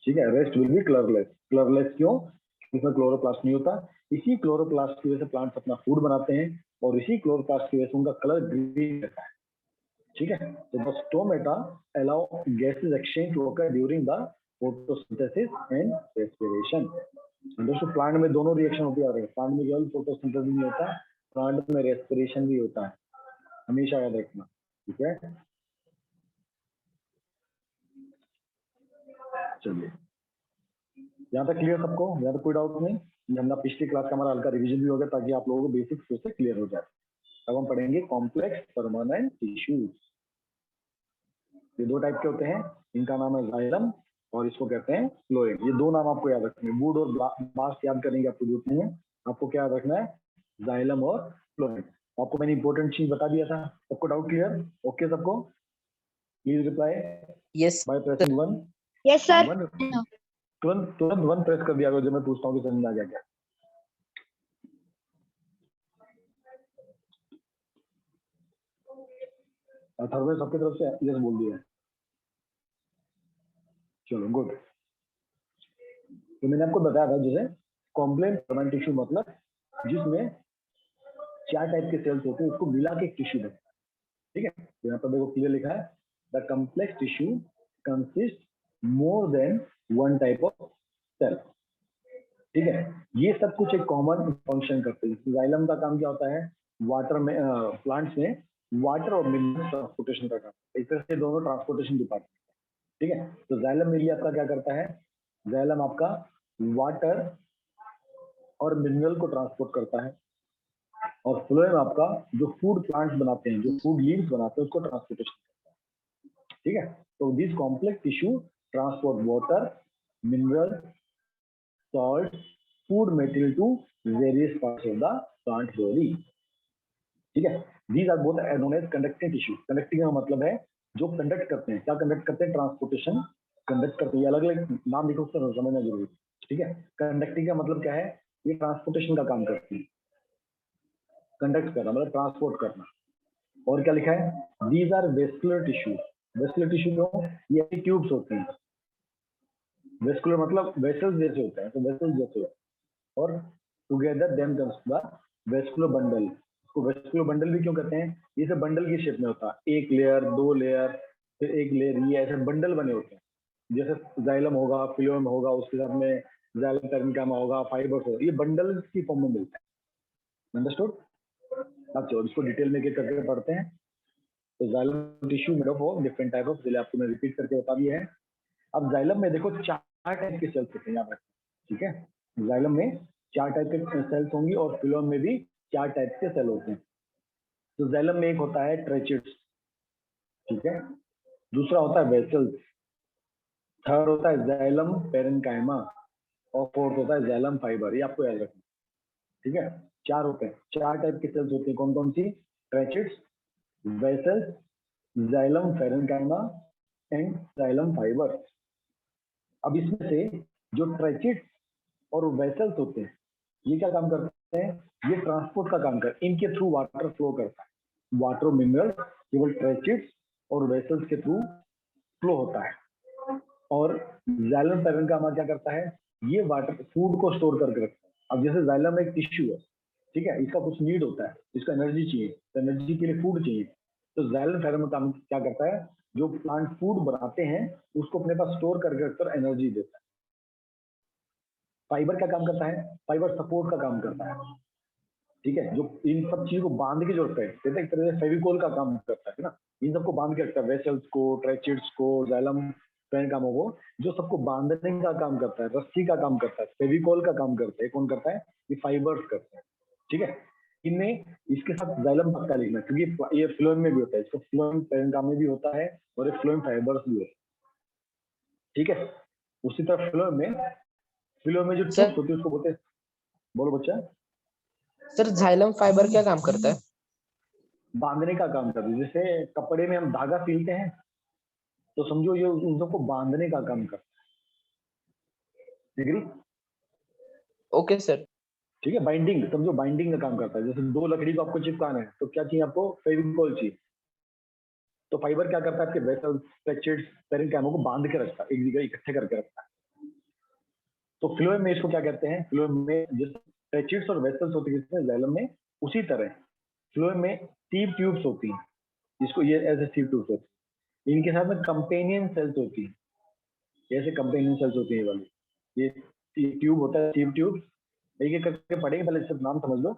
ठीक है। Rest will be colourless. Colourless क्यों? इसमें क्लोरोप्लास्ट नहीं होता। इसी क्लोरोप्लास्ट की वजह से प्लांट्स अपना फूड बनाते हैं और इसी क्लोरोप्लास्ट की वजह से उनका कलर ग्रीन रहता है, ठीक है। तो the stomata allow gases exchange to occur during the photosynthesis and respiration. दोस्तों प्लांट में दोनों रिएक्शन होती है। प्लांट में केवल फोटोसिंथेसिस नहीं होता, प्लांट में रेस्पिरेशन भी होता है, हमेशा याद रखना, ठीक है। चलिए, यहाँ तक क्लियर सबको? यहाँ तक कोई डाउट नहीं? हमने पिछली क्लास का हमारा हल्का रिवीजन भी हो गया ताकि आप लोगों को बेसिक्स फिर से क्लियर हो जाए। अब हम पढ़ेंगे कॉम्प्लेक्स परमानेंट टिश्यूज। ये दो टाइप के होते हैं, इनका नाम है जाइलम और इसको कहते हैं फ्लोएम। ये दो नाम आपको याद रखने हैं, वुड और बास्ट याद करने की आपको जरूरत नहीं है। आपको क्या याद रखना है? जाइलम और फ्लोएम। आपको मैंने इंपॉर्टेंट चीज बता दिया था। सबको डाउट क्लियर? ओके सबको? Please reply yes by pressing 1। Yes, sir. तुरंत तुरंत 1 प्रेस कर दिया करो जब मैं पूछता हूँ कि समझ में आ गया क्या। अथर्व सबकी तरफ से यस बोल दिया। चलो गुड। तो मैंने आपको बताया था जैसे कॉम्प्लेक्स परमानेंट टिश्यू मतलब जिसमें 4 टाइप के सेल्स होते हैं उसको मिला के एक टिश्यू बनता है। ठीक है, तो यहाँ पर देखो क्लियर लिखा है the complex tissue consist more than one type of cell. ठीक है, ये सब कुछ एक कॉमन फंक्शन करते हैं। जाइलम का काम क्या होता है, वाटर में प्लांट्स में वाटर और मिनरल ट्रांसपोर्टेशन का काम। इस तरह से दोनों ट्रांसपोर्टेशन डिपार्टमेंट। ठीक है, तो जाइलम मिली आपका क्या करता है, जाइलम आपका वाटर और मिनरल को ट्रांसपोर्ट करता है, और फ्लोएम आपका जो फूड प्लांट्स बनाते हैं, जो फूड लीव्स बनाते हैं, उसको ट्रांसपोर्टेशन करता है। ठीक है, तो this complex tissue transport water, mineral, salt, food material to various parts of the plant body. ठीक है, these are both known as conducting tissue. Conducting का मतलब है जो कंडक्ट करते हैं। क्या कंडक्ट करते हैं, ट्रांसपोर्टेशन कंडक्ट करते हैं। अलग अलग नाम लिखो, उसको समझना जरूरी। ठीक है, कंडक्टिंग का मतलब क्या है, ये ट्रांसपोर्टेशन का काम करती है। कंडक्ट करना मतलब ट्रांसपोर्ट करना। और क्या लिखा है, these are vascular tissue. Vascular tissue क्यों, ये ट्यूब्स होते हैं। वेस्कुलर मतलब वेसल्स जैसे होते हैं, तो वेसल्स जैसे होते हैं। और together them comes the vascular bundle. इसको वेस्कुलर बंडल भी क्यों कहते हैं, ये सब बंडल की शेप में होता है, एक लेयर, दो लेयर, फिर एक लेयर, ये ऐसे बंडल बने होते हैं। जैसे जाइलम होगा, फिलोएम होगा, उसके साथ में जाइलम पेरेन्काइमा होगा, फाइबर्स होगा, ये बंडल की फॉर्म में मिलता है। अंडरस्टूड। अब चलो इसको डिटेल में एक करके पढ़ते हैं। तो xylem tissue made of different type of, चलिए आपको मैं रिपीट करके बता दिया है। अब जाइलम में देखो 4 टाइप के सेल्स होते हैं, याद रखें। ठीक है, जाइलम में 4 टाइप के सेल्स होंगी और फिलोएम में भी 4 टाइप के सेल होते हैं। तो जाइलम में एक होता है ट्रेचिड्स। ठीक है, दूसरा होता है वेसल्स, थर्ड होता है जाइलम पेरेन्काइमा, और फोर्थ होता है जाइलम फाइबर। ये आपको याद रखना। ठीक है, 4 होते हैं, 4 टाइप के सेल्स होते हैं। कौन कौन सी, tracheids, vessels, xylem parenchyma and xylem fibre. अब इसमें से जो ट्रेचिड्स और वेसल्स होते हैं, ये क्या काम करते हैं, ये ट्रांसपोर्ट का काम करते हैं। इनके थ्रू वाटर फ्लो करता है। वाटर मिनरल केवल ट्रेचिड्स और वेसल्स के थ्रू फ्लो होता है। और जाइलम पेरेन्काइमा क्या करता है, ये वाटर फूड को स्टोर करके रखता है। अब जैसे जाइलम एक टिश्यू है, ठीक है, इसका कुछ नीड होता है, इसका एनर्जी चाहिए, तो एनर्जी के लिए फूड चाहिए। तो जाइलम पेरेन्काइमा क्या करता है, जो प्लांट फूड बनाते हैं उसको अपने पास स्टोर करके रखकर एनर्जी देता है। फाइबर क्या काम करता है, फाइबर सपोर्ट का काम करता है। ठीक है, जो इन सब चीजों को बांध के जो रखता है, जैसे एक तरह से फेविकोल का काम करता है ना, इन सबको बांध के रखता है, वेसल्स को, ट्रेचिड्स को, जाइलम पेरेन्काइमा को, जो सबको बांधने का काम करता है, रस्सी का काम करता है, फेविकोल का काम करता है। कौन करता है, ये फाइबर्स करते हैं। ठीक है, इनमें इसके साथ जाइलम पक्का लिखना, क्योंकि ये फ्लोएम में भी होता है, इसको फ्लोएम पेरेन्काइमा में भी होता है और ये फ्लोएम फाइबर्स भी होता है। ठीक है, उसी तरह फ्लोएम में जो ट्यूब्स होती है उसको बोलते हैं, बोलो बच्चा। सर जाइलम फाइबर क्या काम करता है, बांधने का काम करती है। जैसे कपड़े में हम धागा सिलते हैं, तो समझो ये उन सबको बांधने का काम करता है। एग्री? Okay sir. ठीक है, बाइंडिंग, समझो बाइंडिंग का काम करता है। जैसे 2 लकड़ी को आपको चिपकाना है, तो क्या चाहिए आपको, फेविकोल चाहिए। तो फाइबर क्या करता है, आपके वेसल्स, ट्रेचिड्स, पेरेन्काइमा को बांध के रखता है, एक जगह इकट्ठे करके रखता है। तो फ्लोएम में इसको क्या कहते हैं, फ्लोएम में जैसे ट्रेचिड्स और वेसल्स होती है जाइलम में, उसी तरह फ्लोएम में सीव ट्यूब्स होती हैं, जिसको ये ऐसे सीव ट्यूब्स होती है। इनके साथ में कंपेनियन सेल्स होती है, जैसे कंपेनियन सेल्स होती है वाली, ये ट्यूब होता है, सीव ट्यूब। एक एक करके पढ़ेंगे, पहले सिर्फ नाम समझ लो।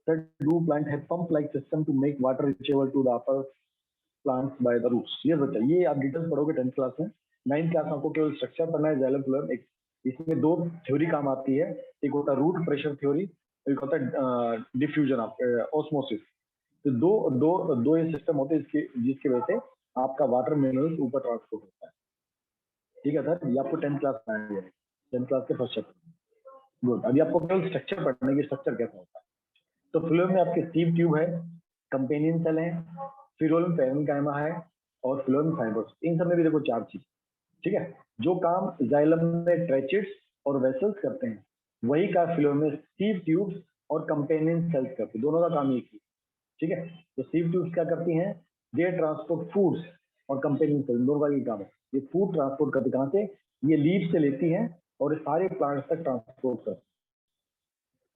Do plant have pump like system to make water reachable to the upper plants by the roots. ये बच्चा, ये आप डिटेल्स पढ़ोगे 10th क्लास में। 9th क्लास में आपको केवल स्ट्रक्चर पढ़ना है जाइलम फ्लोएम। एक इसमें 2 थ्योरी काम आती है, एक होता है रूट प्रेशर थ्योरी, एक होता है डिफ्यूजन ऑफ ऑस्मोसिस। तो दो ये सिस्टम होते हैं जिसकी वजह से आपका वाटर मिनरल्स ऊपर ट्रांसपोर्ट होता है। ठीक है सर, ये आपको 10th क्लास में आएंगे, 10th क्लास के फर्स्ट चैप्टर। गुड, अभी आपको केवल स्ट्रक्चर पढ़ने की, स्ट्रक्चर कैसा होता है। तो फ्लोएम में आपके सीव ट्यूब है, कंपेनियन सेल है, फिलोएम पेरेन्काइमा है और फ्लोएम फाइबर्स। इन सब में भी देखो 4 चीज। ठीक है, जो काम जाइलम में ट्रेचिड्स और वेसल्स करते हैं, वही का फ्लोएम में सीव ट्यूब्स और कंपेनियन सेल्स करते हैं। दोनों का काम एक ही। ठीक है, तो सीव ट्यूब्स क्या करती हैं, दे ट्रांसपोर्ट फूड्स और कंपेनियन सेल, दोनों का ये काम है। ये फूड ट्रांसपोर्ट करती कहाँ से, ये लीफ से लेती है और ये सारे प्लांट्स तक ट्रांसपोर्ट करती है।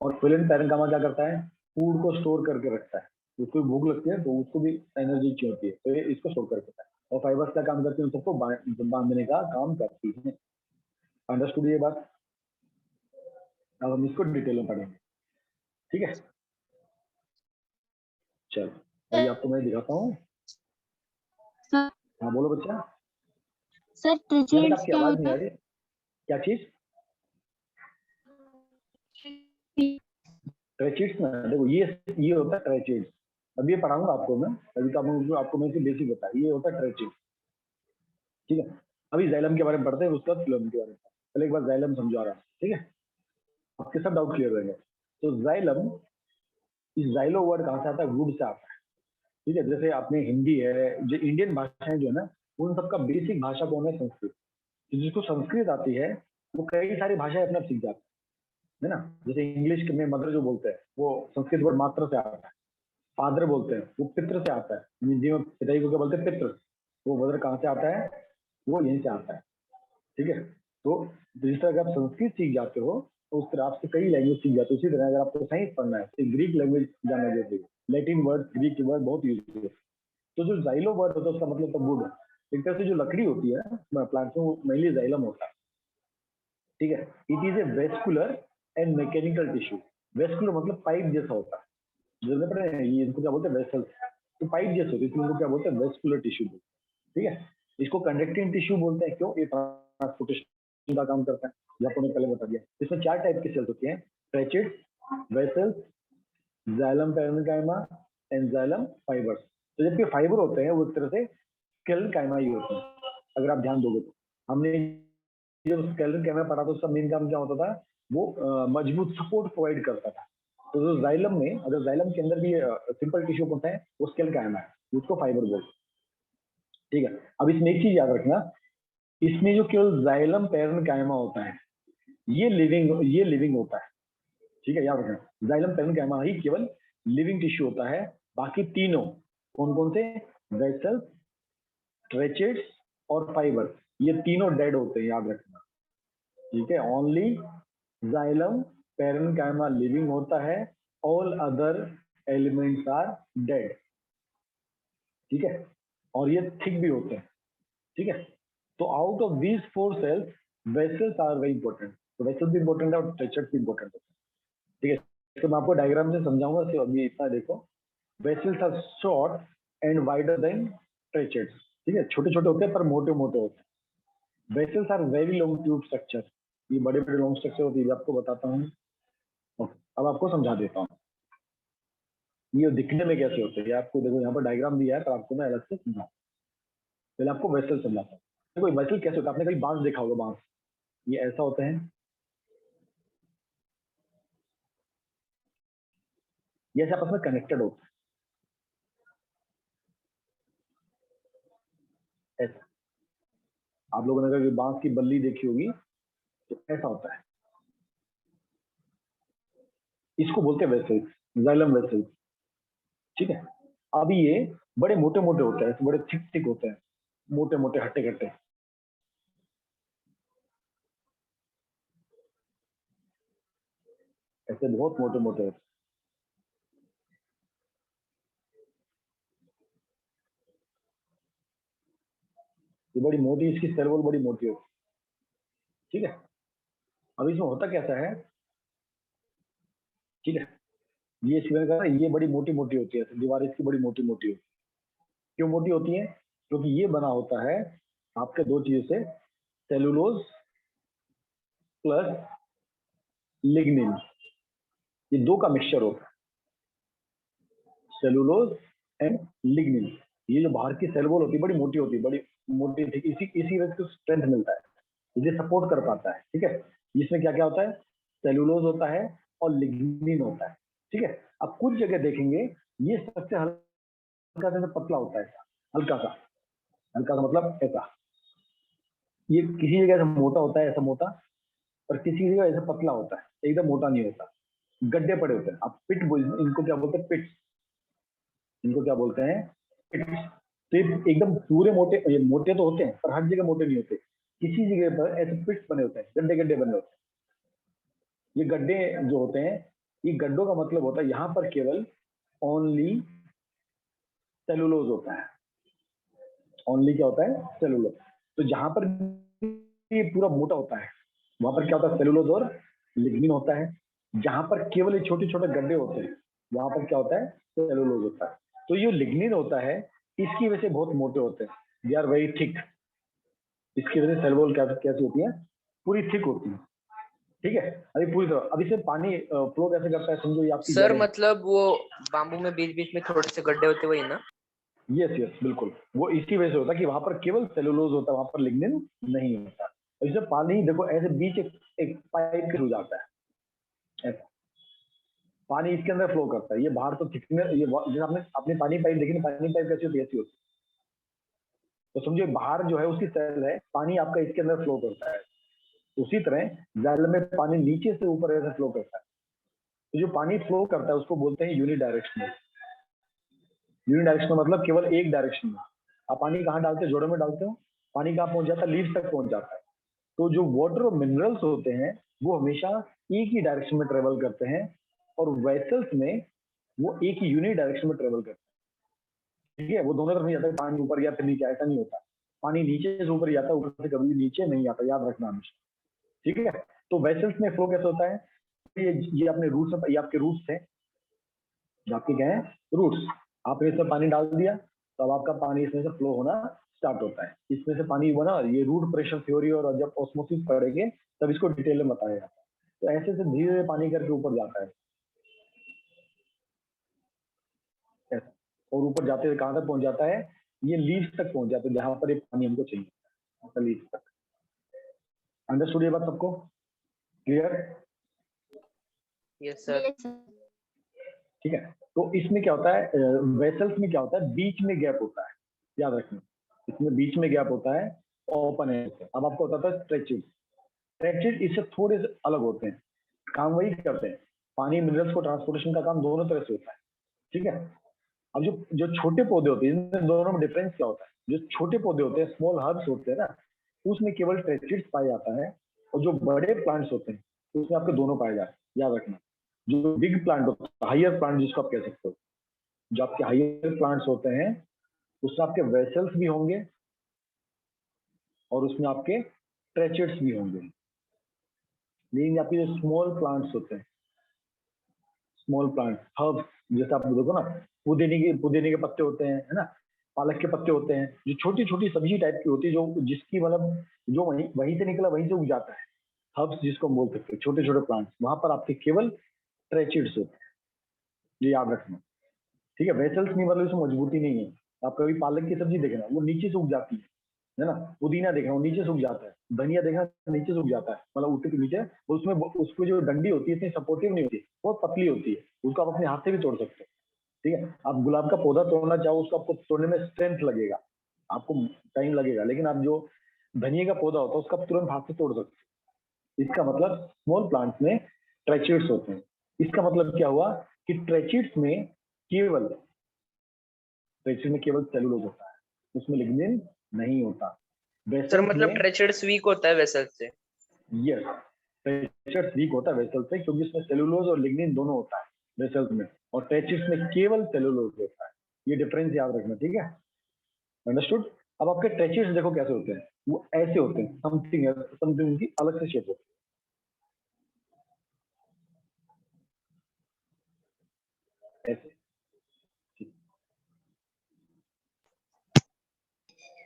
और फिलन पैरेन्काइमा क्या करता है, फूड को स्टोर करके रखता है, उसको भूख लगती है तो उसको भी एनर्जी चाहिए होती है, तो ये इसको स्टोर करके रखता है। और फाइबर्स का काम करती है, सबको बांधने का काम करती है। अंडरस्टूड ये बात? अब हम इसको डिटेल में पढ़ेंगे, ठीक है। चलो अभी आपको मैं दिखाता हूँ। हाँ बोलो बच्चा। सर यार ट्रेजेड्स आपकी क्या आवाज होता नहीं आ है? रही, क्या चीज? ट्रेचिड्स ना, देखो ये होता है ट्रेचिड्स। अब ये पढ़ाऊंगा आपको मैं, अभी तो आपको मैं बेसिक बताया, ये होता है ट्रेचिड्स, ठीक है। अभी जाइलम के बारे में पढ़ते हैं, उसके बाद फिलोएम के बारे में। पहले एक बार जाइलम समझा रहा हूँ, ठीक है, आपके सब डाउट क्लियर रहेंगे। तो जाइलम, इस जाइलो वर्ड कहाँ से आता है, वुड से आता है, ठीक है। जैसे आपने हिंदी है, जो इंडियन भाषाएं जो है ना, उन सबका बेसिक भाषा कौन है, संस्कृत। तो जिसको संस्कृत आती है वो कई सारी भाषाएं अपने आप सीख जाता है ना। जैसे इंग्लिश में मदर जो बोलते हैं वो संस्कृत वर्ड मात्र से आता है। फादर बोलते हैं वो पितृ से आता है, हिंदी में पिताजी को क्या बोलते हैं, पितृ। वो मदर कहाँ से आता है, वो यहीं से आता है, ठीक है। तो जिस तरह आप संस्कृत सीख जाते हो तो उस तरह आपसे कई लैंग्वेज सीख जाते हो। उसी तरह अगर आपको साइंस पढ़ना है तो ग्रीक लैंग्वेज जानना जरूरी है, लैटिन वर्ड, ग्रीक के वर्ड बहुत यूज है। तो जो जाइलो वर्ड होता है उसका मतलब तो वुड है। एक तरह से जो लकड़ी होती है प्लांट में, वो मेनली जाइलम होता है, ठीक है। It is a vascular and mechanical tissue. Vascular मतलब पाइप जैसा होता है, जो पता है ये इनको क्या बोलते हैं, वेसल्स। तो पाइप जैसे होती है, इसलिए इनको क्या बोलते हैं, वेस्कुलर टिश्यू, ठीक है। इसको कंडक्टिंग टिश्यू बोलते हैं, क्यों, ये ट्रांसपोर्टेशन का काम करता है, ये आपको मैंने पहले बता दिया। इसमें 4 टाइप की सेल्स होती हैं, tracheids, vessels, xylem parenchyma and xylem fibres. तो जबकि फाइबर होते हैं वो एक तरह से स्केलेटन काइमा ही होते हैं, अगर आप ध्यान दोगे तो। हमने जब स्केलेटन काइमा पढ़ा तो उसका मेन काम क्या होता था, वो मजबूत सपोर्ट प्रोवाइड करता था। तो जो जाइलम में, अगर जाइलम के अंदर भी सिंपल टिश्यू होता है वो स्केलेटन काइमा है, उसको फाइबर बोलते हैं, ठीक है। अब इसमें एक चीज याद रखना, इसमें जो केवल जाइलम पैरेन्काइमा होता है ये लिविंग होता है, ठीक है, याद रखना। जाइलम पैरेन्काइमा ही केवल लिविंग टिश्यू होता है, बाकी तीनों कौन कौन से, वेसल्स, ट्रेचिड्स और फाइबर, ये तीनों डेड होते हैं, याद रखना, ठीक है। ओनली जाइलम पैरेन्काइमा लिविंग होता है, all other elements are dead, ठीक है। और ये थिक भी होते हैं, ठीक है। तो out of these 4 cells vessels are very important. तो वेसल्स भी इंपॉर्टेंट है और ट्रेचिड्स भी इंपॉर्टेंट है, ठीक है। तो मैं आपको डायग्राम से समझाऊंगा, तो अभी इतना देखो। Vessels are short and wider than tracheids, ठीक है, छोटे छोटे होते हैं पर मोटे मोटे होते हैं। Vessels are very long tube structure, ये बड़े बड़े लॉन्ग स्ट्रक्चर होती है, आपको बताता हूँ। अब आपको समझा देता हूँ ये दिखने में कैसे होते हैं। आपको देखो यहाँ पर डायग्राम दिया है, पर आपको मैं अलग से समझाऊँ। पहले आपको वेसल समझाता हूँ। देखो वेसल कैसे होता है, आपने कहीं बांस देखा होगा, बांस ये ऐसा होता है, ये ऐसे आपस में कनेक्टेड होता है, ऐसा। आप लोगों ने अगर बांस की बल्ली देखी होगी तो ऐसा होता है, इसको बोलते हैं वेसल्स, जाइलम वेसल्स, ठीक है। अब ये बड़े मोटे मोटे होते हैं, बड़े थिक थिक होते हैं, मोटे मोटे हट्टे कट्टे, ऐसे बहुत मोटे मोटे होते हैं। ये बड़ी मोटी, इसकी सेल वॉल बड़ी मोटी होती है, ठीक है। अब इसमें होता कैसा है, ठीक है, ये इसमें का ये बड़ी मोटी मोटी होती है, दीवार इसकी बड़ी मोटी मोटी होती है। क्यों मोटी होती है, क्योंकि ये बना होता है आपके 2 चीजों से, सेलुलोज प्लस लिग्निन, ये 2 का मिक्सचर होता है, सेलुलोज एंड लिग्निन। ये जो बाहर की सेल वॉल होती है बड़ी मोटी होती है, बड़ी मोटी, इसी वजह से स्ट्रेंथ मिलता है, इसे सपोर्ट कर पाता है, ठीक है। इसमें क्या क्या होता है, सेलुलोज होता है और लिग्निन होता है, ठीक है। अब कुछ जगह देखेंगे ये सबसे हल्का सा पतला होता है, हल्का सा मतलब ऐसा, ये किसी जगह ऐसा मोटा होता है, ऐसा मोटा, और किसी जगह ऐसा पतला होता है, एकदम मोटा नहीं होता, गड्ढे पड़े होते हैं। आप पिट, इनको क्या बोलते हैं, पिट्स, इनको क्या बोलते हैं, पिट्स, तो ये एकदम पूरे मोटे, ये मोटे तो होते हैं पर हर जगह मोटे नहीं होते, किसी जगह पर ऐसे पिट्स बने होते हैं, गड्ढे गड्ढे बने होते हैं। ये गड्ढे जो होते हैं, ये गड्ढों का मतलब होता है यहाँ पर केवल ओनली सेलुलोज होता है। ओनली क्या होता है? सेलुलोज। तो जहां पर ये पूरा मोटा होता है वहां पर क्या होता है? सेलुलोज और लिग्निन होता है। जहां पर केवल ये छोटे छोटे गड्ढे होते हैं वहां पर क्या होता है? सेलुलोज होता है। तो ये लिग्निन होता है, इसकी वजह से बहुत मोटे होते हैं, दे आर वेरी थिक। इसकी वजह से सेल वॉल कैसी होती है? पूरी थिक होती है। ठीक है, अभी पूरी तरह, अब इससे पानी फ्लो कैसे करता है समझो, ये आपकी सर जड़ें। मतलब वो बाम्बू में बीच बीच में थोड़े से गड्ढे होते वही ना? यस यस बिल्कुल, वो इसी वजह से होता है कि वहां पर केवल सेलुलोज होता है, वहां पर लिग्निन नहीं होता। इससे पानी देखो ऐसे बीच एक पाइप के थ्रू जाता है, ऐसा पानी इसके अंदर फ्लो करता है। ये बाहर तो थिकनेस, ये जैसे आपने अपनी पानी पाइप देखी ना, पानी पाइप कैसी होती है? ऐसी होती है। तो समझो बाहर जो है उसकी सेल है, पानी आपका इसके अंदर फ्लो करता है। उसी तरह जल में पानी नीचे से ऊपर ऐसे फ्लो करता है। तो जो पानी फ्लो करता है उसको बोलते हैं यूनिडायरेक्शनल। यूनिडायरेक्शनल मतलब केवल एक डायरेक्शन में। आप पानी कहाँ डालते हो? जोड़ों में डालते हो, पानी कहाँ पहुंच जाता है? लीव्स तक पहुंच जाता है। तो जो वाटर और मिनरल्स होते हैं वो हमेशा एक ही डायरेक्शन में ट्रेवल करते हैं, और वेसल्स में वो एक ही यूनिट डायरेक्शन में ट्रेवल करते हैं। ठीक है, वो दोनों तरफ नहीं जाता है, पानी ऊपर या फिर नीचे, ऐसा नहीं होता। पानी नीचे से ऊपर जाता है, ऊपर से कभी नीचे नहीं आता, याद रखना हमेशा। ठीक है, तो वेसल्स में फ्लो कैसे होता है? ये अपने रूट्स, ये आपके रूट्स है, जो आपके क्या है? रूट्स। आपने इसमें पानी डाल दिया तो अब आपका पानी इसमें से फ्लो होना स्टार्ट होता है। इसमें से पानी बना, ये रूट प्रेशर थ्योरी और जब ऑस्मोसिस पढ़ेंगे तब इसको डिटेल में बताया जाता है। तो ऐसे से धीरे धीरे पानी करके ऊपर जाता है ऐसा। और ऊपर जाते हुए कहाँ तक पहुंच जाता है? ये लीव्स तक पहुंच जाता है, जहां पर ये पानी हमको चाहिए, लीव्स तक। अंडरस्टूड ये बात सबको? Clear? Yes sir. Yes, sir. ठीक है, तो इसमें क्या होता है? वेसल्स में क्या होता है? बीच में गैप होता है, याद रखना। इसमें बीच में गैप होता है, ओपन है। अब आपको बताता है स्ट्रेचेज। स्ट्रेचेज इससे थोड़े से अलग होते हैं, काम वही करते हैं। पानी मिनरल्स को ट्रांसपोर्टेशन का काम दोनों तरह से होता है। ठीक है, अब जो जो छोटे पौधे होते हैं, इनमें दोनों में डिफरेंस क्या होता है? जो छोटे पौधे होते हैं, स्मॉल हर्ब्स होते हैं ना, उसमें केवल ट्रेचिड्स पाया जाता है। और जो बड़े प्लांट्स होते हैं उसमें आपके दोनों पाए जाते हैं, याद रखना। जो बिग प्लांट होता है, हायर प्लांट जिसको आप कह सकते हो, जो आपके हायर प्लांट्स होते हैं उसमें आपके वेसल्स भी होंगे और उसमें आपके ट्रेचिड्स भी होंगे। लेकिन आपके जो स्मॉल प्लांट्स होते हैं, स्मॉल प्लांट हर्ब्स, जैसे आप देखो ना, पुदीने के पत्ते होते हैं, है ना, पालक के पत्ते होते हैं, जो छोटी छोटी सब्जी टाइप की होती है, जो जिसकी मतलब जो वहीं वहीं से निकला वहीं से उग जाता है। हर्ब्स जिसको हम बोल सकते हैं, छोटे छोटे प्लांट्स, वहां पर आपके केवल ट्रेचिड्स होते हैं, ये याद रखना। ठीक है, वेसल्स नहीं मतलब इसमें मजबूती नहीं है। आप कभी पालक की सब्जी देखना, वो नीचे से उग जाती है ना। पुदीना देखना, वो नीचे से उग जाता है। धनिया देखना, नीचे से उग जाता है, मतलब ऊपर के नीचे। और उसमें उसको जो डंडी होती है इतनी सपोर्टिव नहीं होती, बहुत पतली होती है, उसको आप अपने हाथ से भी तोड़ सकते हो। ठीक है, आप गुलाब का पौधा तोड़ना चाहो, उसको आपको तोड़ने में स्ट्रेंथ लगेगा, आपको टाइम लगेगा। लेकिन आप जो धनिया का पौधा होता है उसका आप तुरंत हाथ से तोड़ सकते हो। इसका मतलब स्मॉल प्लांट्स में ट्रेचिड्स होते हैं। इसका मतलब क्या हुआ कि ट्रेचिड्स में केवल सेलुलोज होता है, उसमें लिग्निन नहीं होता। सर वेसल्स मतलब में ट्रेचर्ड्स वीक होता है वेसल से? यस, ट्रेचिड्स वीक होता है वेसल्स से, क्योंकि उसमें सेलुलोज और लिग्निन दोनों होता है वेसल्स में, और ट्रेचिड्स में केवल सेलुलोज होता है। ये डिफरेंस याद रखना, ठीक है? अंडरस्टूड? अब आपके ट्रेचिड्स देखो कैसे होते हैं, वो ऐसे होते हैं, समथिंग की अलग से शेप होती है, ऐसे।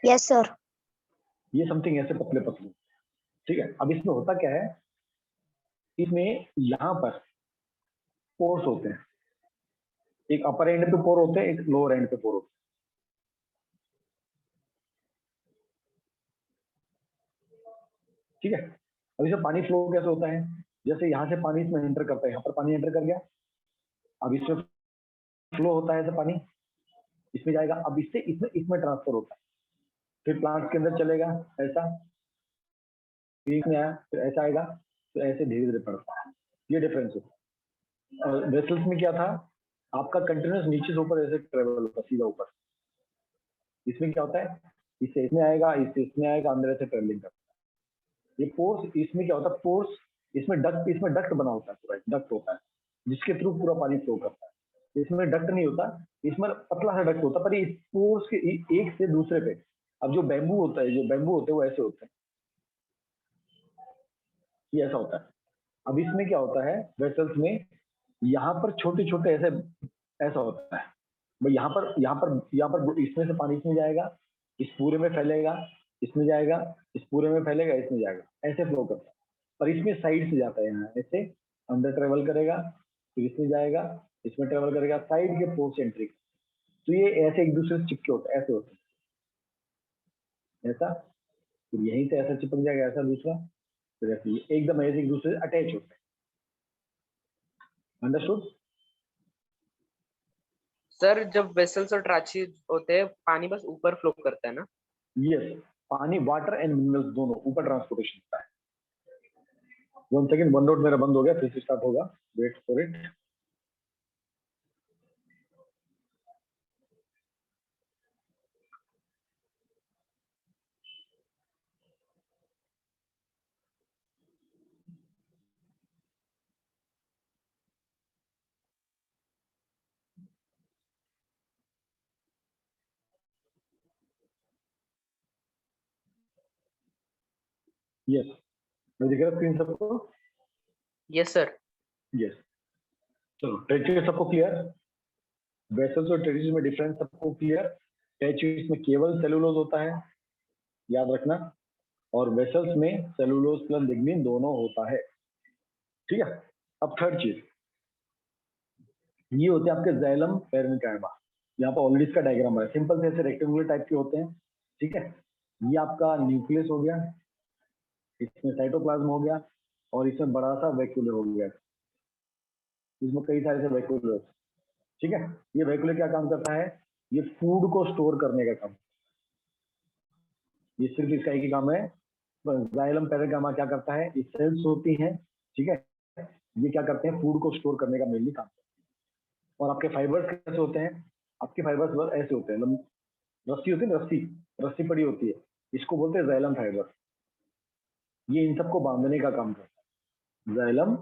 Yes, sir. ये समथिंग ऐसे पतले पतले। ठीक है, अब इसमें होता क्या है? इसमें यहाँ पर पोर्स होते हैं, एक अपर एंड पे पोर होते हैं, एक लोअर एंड पे पोर होते हैं। ठीक है, अब इसमें पानी फ्लो कैसे होता है? जैसे यहाँ से पानी इसमें एंटर करता है, यहाँ पर पानी एंटर कर गया, अब इसमें फ्लो होता है ऐसे पानी, इसमें जाएगा, अब इससे इसमें इसमें ट्रांसफर होता है, फिर प्लांट के अंदर चलेगा ऐसा, फिर में आया, फिर ऐसा आएगा, तो ऐसे धीरे धीरे पड़ता है। ये डिफरेंस होता है। वेसल्स में क्या था? आपका कंटिन्यूस नीचे से ऊपर ऐसे ट्रेवल होता, सीधा ऊपर। इसमें क्या होता है, इससे इसमें आएगा, इससे इसमें आएगा, अंदर से ट्रेवलिंग करता है। ये पोर्स, इसमें क्या होता है, पोर्स इसमें डक्ट बना होता है, पूरा डक्ट होता है जिसके थ्रू पूरा पानी फ्लो करता है। इसमें डक्ट नहीं होता, इसमें पतला सा डक्ट होता है, पर ये पोर्स के एक से दूसरे पे, अब जो बैम्बू होता है, वो ऐसे होते हैं, ये ऐसा होता है। अब इसमें क्या होता है, वेसल्स में यहाँ पर छोटे छोटे ऐसा होता है भाई, यहाँ पर इसमें से पानी इसमें जाएगा, इस पूरे में फैलेगा, इसमें जाएगा, इस पूरे में फैलेगा, इसमें जाएगा, ऐसे फ्लो करता है। पर इसमें साइड से जाता है, यहाँ ऐसे अंदर ट्रेवल करेगा, फिर इसमें जाएगा, इसमें ट्रेवल करेगा, साइड के पोर्ट से एंट्री। तो ये ऐसे एक दूसरे से चिपके होते हैं, ऐसे होते हैं, ऐसा, फिर यहीं से ऐसा चिपक जाएगा, ऐसा दूसरा, फिर ऐसे एकदम ऐसे एक दूसरे से अटैच होते हैं। अंडरस्टूड? सर जब वेसल्स और ट्राची होते हैं पानी बस ऊपर फ्लो करता है ना? यस, पानी, वाटर एंड मिनरल्स दोनों ऊपर ट्रांसपोर्टेशन होता है। 1 सेकंड, वन नोट मेरा बंद हो गया, फिर से स्टार्ट होगा, वेट फॉर इट। यस, मैं दिख रहा स्क्रीन सबको? Yes sir. यस, चलो ट्रेचेस सबको क्लियर, वेसल्स और ट्रेचेस में डिफरेंस सबको क्लियर। ट्रेचेस में केवल सेलुलोज होता है, याद रखना, और वेसल्स में सेलुलोज प्लस लिग्निन दोनों होता है, ठीक है। अब थर्ड चीज, ये होते हैं आपके जाइलम पेरेन्काइमा। यहाँ पर ऑलरेडी इसका डायग्राम है, सिंपल से ऐसे रेक्टेंगुलर टाइप के होते हैं, ठीक है। ये आपका न्यूक्लियस हो गया, इसमें साइटोप्लाज्म हो गया, और इसमें बड़ा सा वैक्यूलर हो गया, इसमें कई सारे से वैक्यूलर, ठीक है। ये वैक्यूलर क्या काम करता है, ये फूड को स्टोर करने का काम, ये सिर्फ इसका एक ही काम है। जाइलम पेरेन्काइमा क्या करता है, ये सेल्स होती हैं, ठीक है, ये क्या करते हैं, फूड को स्टोर करने का मेनली काम। और आपके फाइबर्स कैसे होते हैं, आपके फाइबर्स बस ऐसे होते हैं, रस्सी होती है ना, रस्सी पड़ी होती है, इसको बोलते हैं जाइलम फाइबर। ये इन सबको बांधने का काम करता है जाइलम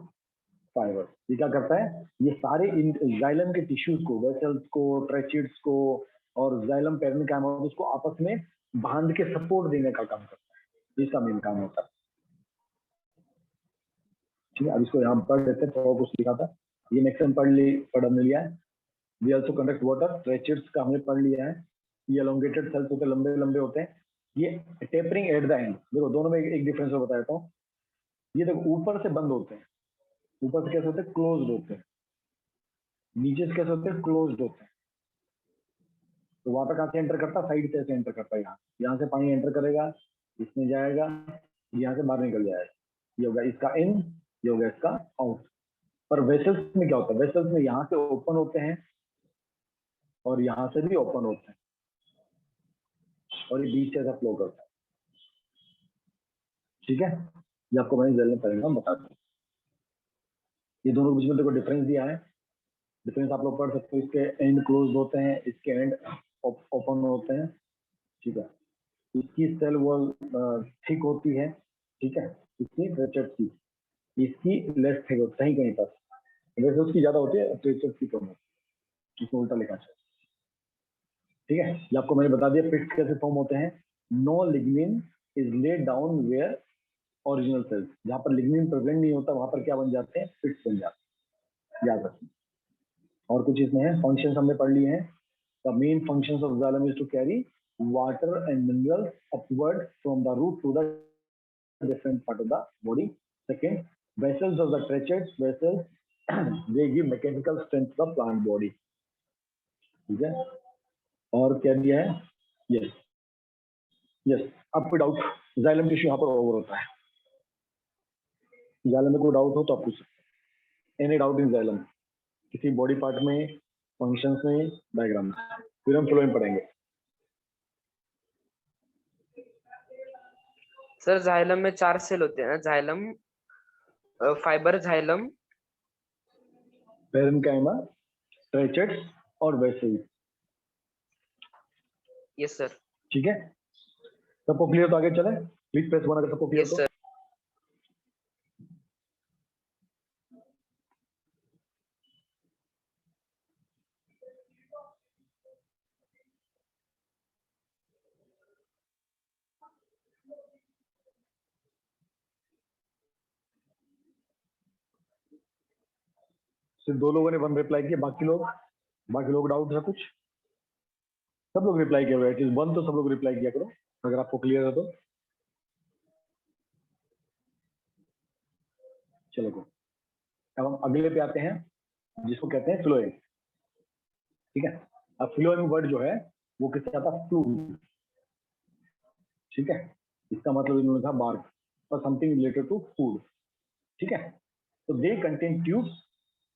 फाइबर। ये क्या करता है, ये सारे इन जाइलम के टिश्यूज को, वेसल्स को, ट्रेचिड्स को और जाइलम पेरेन्काइमा को आपस में बांध के सपोर्ट देने का काम करता है, इसका मेन काम होता है, ठीक है। अब इसको यहाँ पढ़ लेते हैं, थोड़ा कुछ लिखा था, ये नेक्स्ट पढ़ लिया है। वी आल्सो कंडक्ट वाटर, ट्रेचिड्स का हमने पढ़ लिया है। ये एलोंगेटेड सेल्स होते हैं, लंबे लंबे होते हैं। ये टेपरिंग एट द एंड, देखो दोनों में एक डिफरेंस मैं बता देता हूँ। ये देखो ऊपर से बंद होते हैं, ऊपर से कैसे होते हैं, क्लोज्ड होते हैं, नीचे से कैसे होते हैं, क्लोज्ड होते हैं। तो वाटर कहाँ से एंटर करता है, साइड से एंटर करता है, यहाँ से पानी एंटर करेगा, इसमें जाएगा, यहाँ से बाहर निकल जाएगा, ये होगा इसका इन, ये होगा इसका आउट। पर वेसल्स में क्या होता है, वेसल्स में यहाँ से ओपन होते हैं और यहाँ से भी ओपन होते हैं, और ये बीच से ऐसा फ्लो करता है, ठीक है। ये आपको मैंने जल्दी पड़ेगा बता दूं, ये दोनों बीच में देखो डिफरेंस दिया है, डिफरेंस आप लोग पढ़ सकते हो। इसके एंड क्लोज होते हैं, इसके एंड ओपन होते हैं, ठीक है। इसकी सेल वॉल थिक होती है, ठीक है, इसकी ट्रेचर्स की, इसकी लेस थिक होती है, कहीं पर वैसे उसकी ज्यादा होती है, ट्रेचर्स की कम होती है, इसको उल्टा लिखा चाहिए, ठीक है। ये आपको मैंने बता दिया पिट्स कैसे फॉर्म होते हैं। No lignin is laid down where original cells, जहां पर लिग्निन प्रेजेंट नहीं होता वहां पर क्या बन जाते हैं, पिट्स बन जाते हैं, याद रखना। और कुछ इसमें है, फंक्शंस हमने पढ़ लिए हैं। The main functions of xylem is to carry water and minerals upward from the root to the different part of the body. Second, vessels of the tracheids, vessels they give mechanical strength to the plant body, ठीक है। और क्या दिया है, yes yes, अब कोई doubt, xylem tissue यहाँ पर ओवर होता है, जाइलम में कोई डाउट हो तो आप पूछ सकते हैं, एनी डाउट इन जाइलम, किसी बॉडी पार्ट में, फंक्शंस में, डायग्राम में, फिर हम फ्लोएम पढ़ेंगे। सर जाइलम में 4 सेल होते हैं ना, जाइलम, फाइबर जाइलम, पेरेन्काइमा, ट्रेचेट्स और वेसल्स, यस सर। ठीक है, सबको क्लियर तो आगे चले, प्लीज प्रेस वन अगर सबको क्लियर यस तो। सर। सिर्फ 2 लोगों ने 1 रिप्लाई किया, बाकी लोग डाउट है कुछ? सब लोग रिप्लाई किया, इट इज 1 तो सब लोग रिप्लाई किया करो अगर आपको क्लियर है तो। चलो अब हम अगले पे आते हैं जिसको कहते हैं फ्लोएम। ठीक है, अब फ्लोएम वर्ड जो है वो किससे आता है? फ्लूइड। ठीक है, इसका मतलब इन्होंने कहा बार्क और समथिंग रिलेटेड टू फूड। ठीक है, तो they contain tubes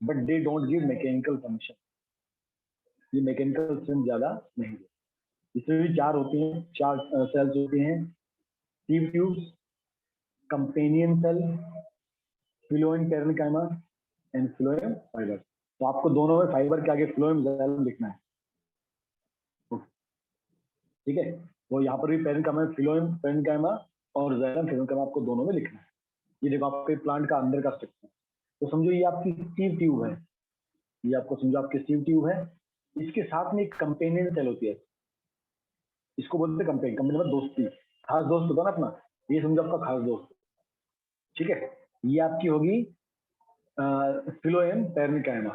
but they don't give mechanical function. ये मैकेनिकल फंक्शन ज्यादा नहीं है। इसमें भी 4 होती हैं, 4 सेल्स होती हैं, sieve tubes, companion cell, phloem parenchyma and phloem fibre. तो आपको दोनों में फाइबर के आगे फ्लोएम जाइलम लिखना है। ठीक है, वो यहाँ पर भी पैरेन्काइमा, फ्लोएम पैरेन्काइमा और जाइलम पैरेन्काइमा आपको दोनों में लिखना है। ये देखो आपके प्लांट का अंदर का स्ट्रक्चर। तो समझो ये आपकी सीव ट्यूब है, ये आपको समझो आपकी सीव ट्यूब है, इसके साथ में एक कंपेनियन सेल होती है, इसको बोलते हैं कंपेनियन। कंपेनियन मतलब दोस्ती, खास दोस्त होता है ना अपना, ये समझो आपका खास दोस्त। ठीक है, ये आपकी होगी फ्लोएम पैरेन्काइमा।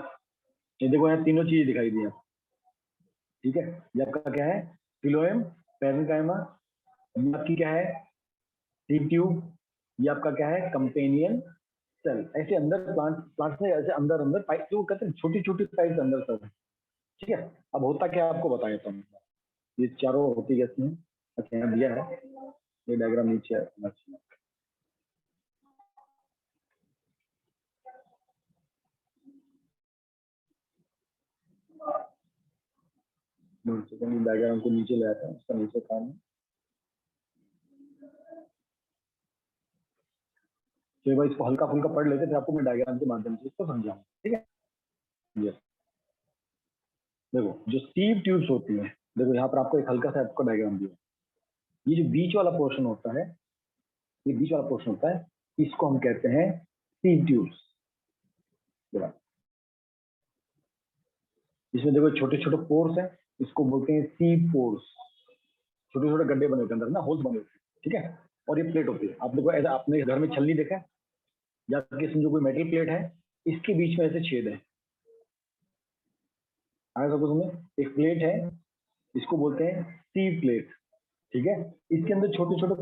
ये देखो यहाँ तीनों चीजें दिखाई दी है। ठीक है, ये आपका क्या है? Phloem parenchyma. ये आपकी क्या है? Sieve tube. ये आपका क्या है? Companion cell. ऐसे अंदर प्लांट में ऐसे अंदर पाइप, जो कहते हैं छोटी छोटी पाइप अंदर सब है। ठीक है, अब होता क्या आपको बताया था, ये चारों होती कैसी हैं? अच्छा यहाँ दिया है, ये डायग्राम नीचे है। अच्छा डायग्राम को नीचे ले आता है, उसका नीचे काम है। तो भाई इसको हल्का फुल्का पढ़ लेते थे, आपको मैं डायग्राम के माध्यम से इसको समझाऊंगा। ठीक है, यस। देखो जो सीव ट्यूब्स होती हैं, देखो यहाँ पर आपको एक हल्का सा आपको डायग्राम दिया। ये जो बीच वाला पोर्शन होता है, ये बीच वाला पोर्शन होता है, इसको हम कहते हैं सीव ट्यूब्स। इसमें देखो छोटे छोटे पोर्स हैं, इसको बोलते हैं सीव पोर्स। छोटे छोटे गड्ढे बने होते हैं अंदर ना, होल्स बने होते हैं। ठीक है, और ये प्लेट होती है। आप देखो ऐसा, आपने घर में छलनी देखा है या समझो कोई मेटल प्लेट है, इसके बीच में ऐसे छेद है। आया सबको समझ? एक प्लेट है, इसको बोलते हैं सीव प्लेट। ठीक है, इसके अंदर छोटे छोटे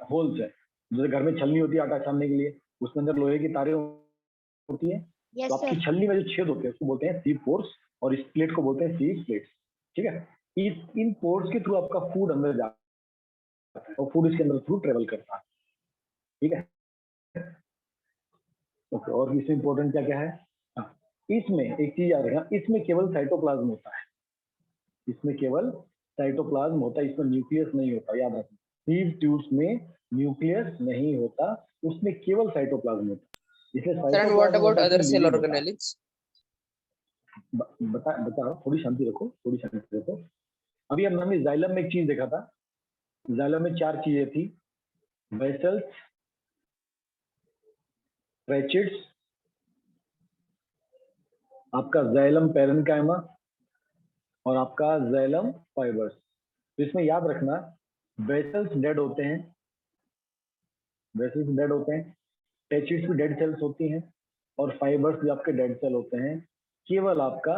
होल्स है, जैसे घर में छलनी होती है आटा छानने के लिए, उसके अंदर लोहे की तारें होती है। Yes, तो आपकी sir. छलनी में जो छेद होते हैं उसको बोलते हैं सीव पोर्स, और इस प्लेट को बोलते हैं सीव प्लेट। ठीक है, इन पोर्स के थ्रू आपका फूड अंदर जाता है और फूड इसके अंदर थ्रू ट्रेवल करता है। ठीक है, ओके। और इसमें इंपॉर्टेंट क्या क्या है? हाँ, इसमें एक चीज याद रखना, इसमें केवल साइटोप्लाज्म होता है। इसमें केवल साइटोप्लाज्म होता है, इसमें न्यूक्लियस नहीं होता, याद रखना। सीव ट्यूब्स में न्यूक्लियस नहीं होता, उसमें केवल साइटोप्लाज्म होता है। इसलिए sir and what about other cell organelles? बता, थोड़ी शांति रखो। अभी हमने जाइलम में एक चीज देखा था, जाइलम में 4 चीजें थी, वेसल्स, ट्रैचेट्स, आपका जाइलम पैरेन्काइमा और आपका जाइलम फाइबर्स। तो इसमें याद रखना, वेसल्स डेड होते हैं, ट्रैचेट्स भी डेड सेल्स होती हैं, और फाइबर्स भी आपके डेड सेल होते हैं। केवल आपका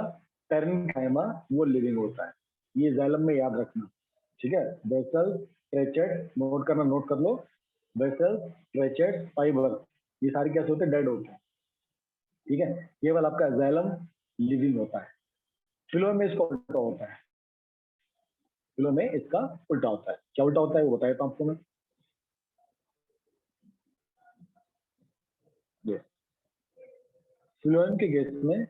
पैरेन्काइमा वो लिविंग होता है। ये जाइलम में याद रखना। ठीक है, वेसल, ट्रैचेट, नोट कर लो। वेसल, ट्रैचेट, फाइबर, ये सारे कैसे होते हैं? डेड होते हैं। ठीक है, केवल आपका जाइलम लिविंग होता है। फिलोएम में इसका उल्टा होता है, फिलोएम में इसका उल्टा होता है। क्या उल्टा होता है वो बताया था आपको मैं। फिलोएम के केस में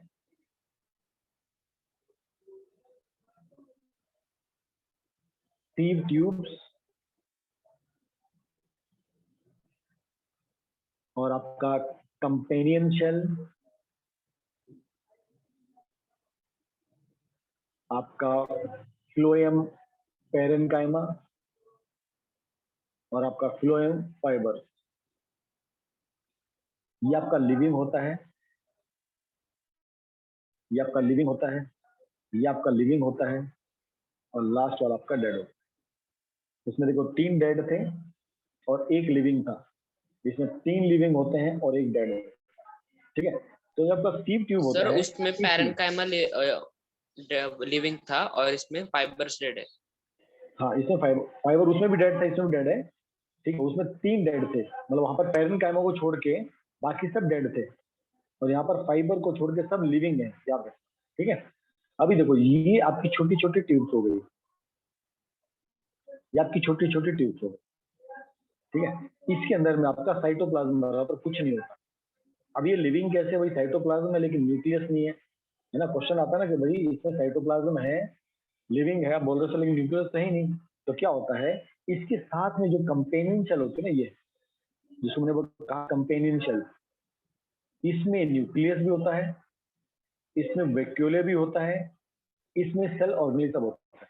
सीव ट्यूब्स और आपका कंपेनियन शेल, आपका फ्लोएम पेरेन्काइमा और आपका फ्लोएम फाइबर। ये आपका लिविंग होता है, ये आपका लिविंग होता है, ये आपका लिविंग होता है और लास्ट वाला आपका डेड होता है। इसमें देखो 3 डेड थे और 1 लिविंग था। इसमें 3 लिविंग होते हैं और 1 डेड है। ठीक है, तो जब आपका सीव ट्यूब होता सर है उसमें पैरेन्काइमा लिविंग था और इसमें फाइबर्स डेड है। हाँ, इसमें फाइबर उसमें भी डेड था, इसमें भी डेड है। ठीक है, उसमें 3 डेड थे, मतलब वहां पर पैरेन्काइमा को छोड़ के बाकी सब डेड थे और यहाँ पर फाइबर को छोड़ के सब लिविंग है यहाँ पे। ठीक है, अभी देखो ये आपकी छोटी छोटी ट्यूब्स हो गई, ये आपकी छोटी छोटी ट्यूब्स हो गई। ठीक है, इसके अंदर में आपका साइटोप्लाज्म भरा पर कुछ नहीं होता। अब ये लिविंग कैसे, वही साइटोप्लाज्म है लेकिन न्यूक्लियस नहीं है ना। क्वेश्चन आता है ना कि भाई इसमें साइटोप्लाज्म है, लिविंग है, आप बोल रहे हो लेकिन न्यूक्लियस तो है ही नहीं। तो क्या होता है, इसके साथ में जो कंपेनियन सेल होते हैं ना, ये जिसको मैंने कहा कंपेनियन सेल, इसमें न्यूक्लियस भी होता है, इसमें वैक्यूले भी होता है, इसमें सेल ऑर्गेनेल सब होता है।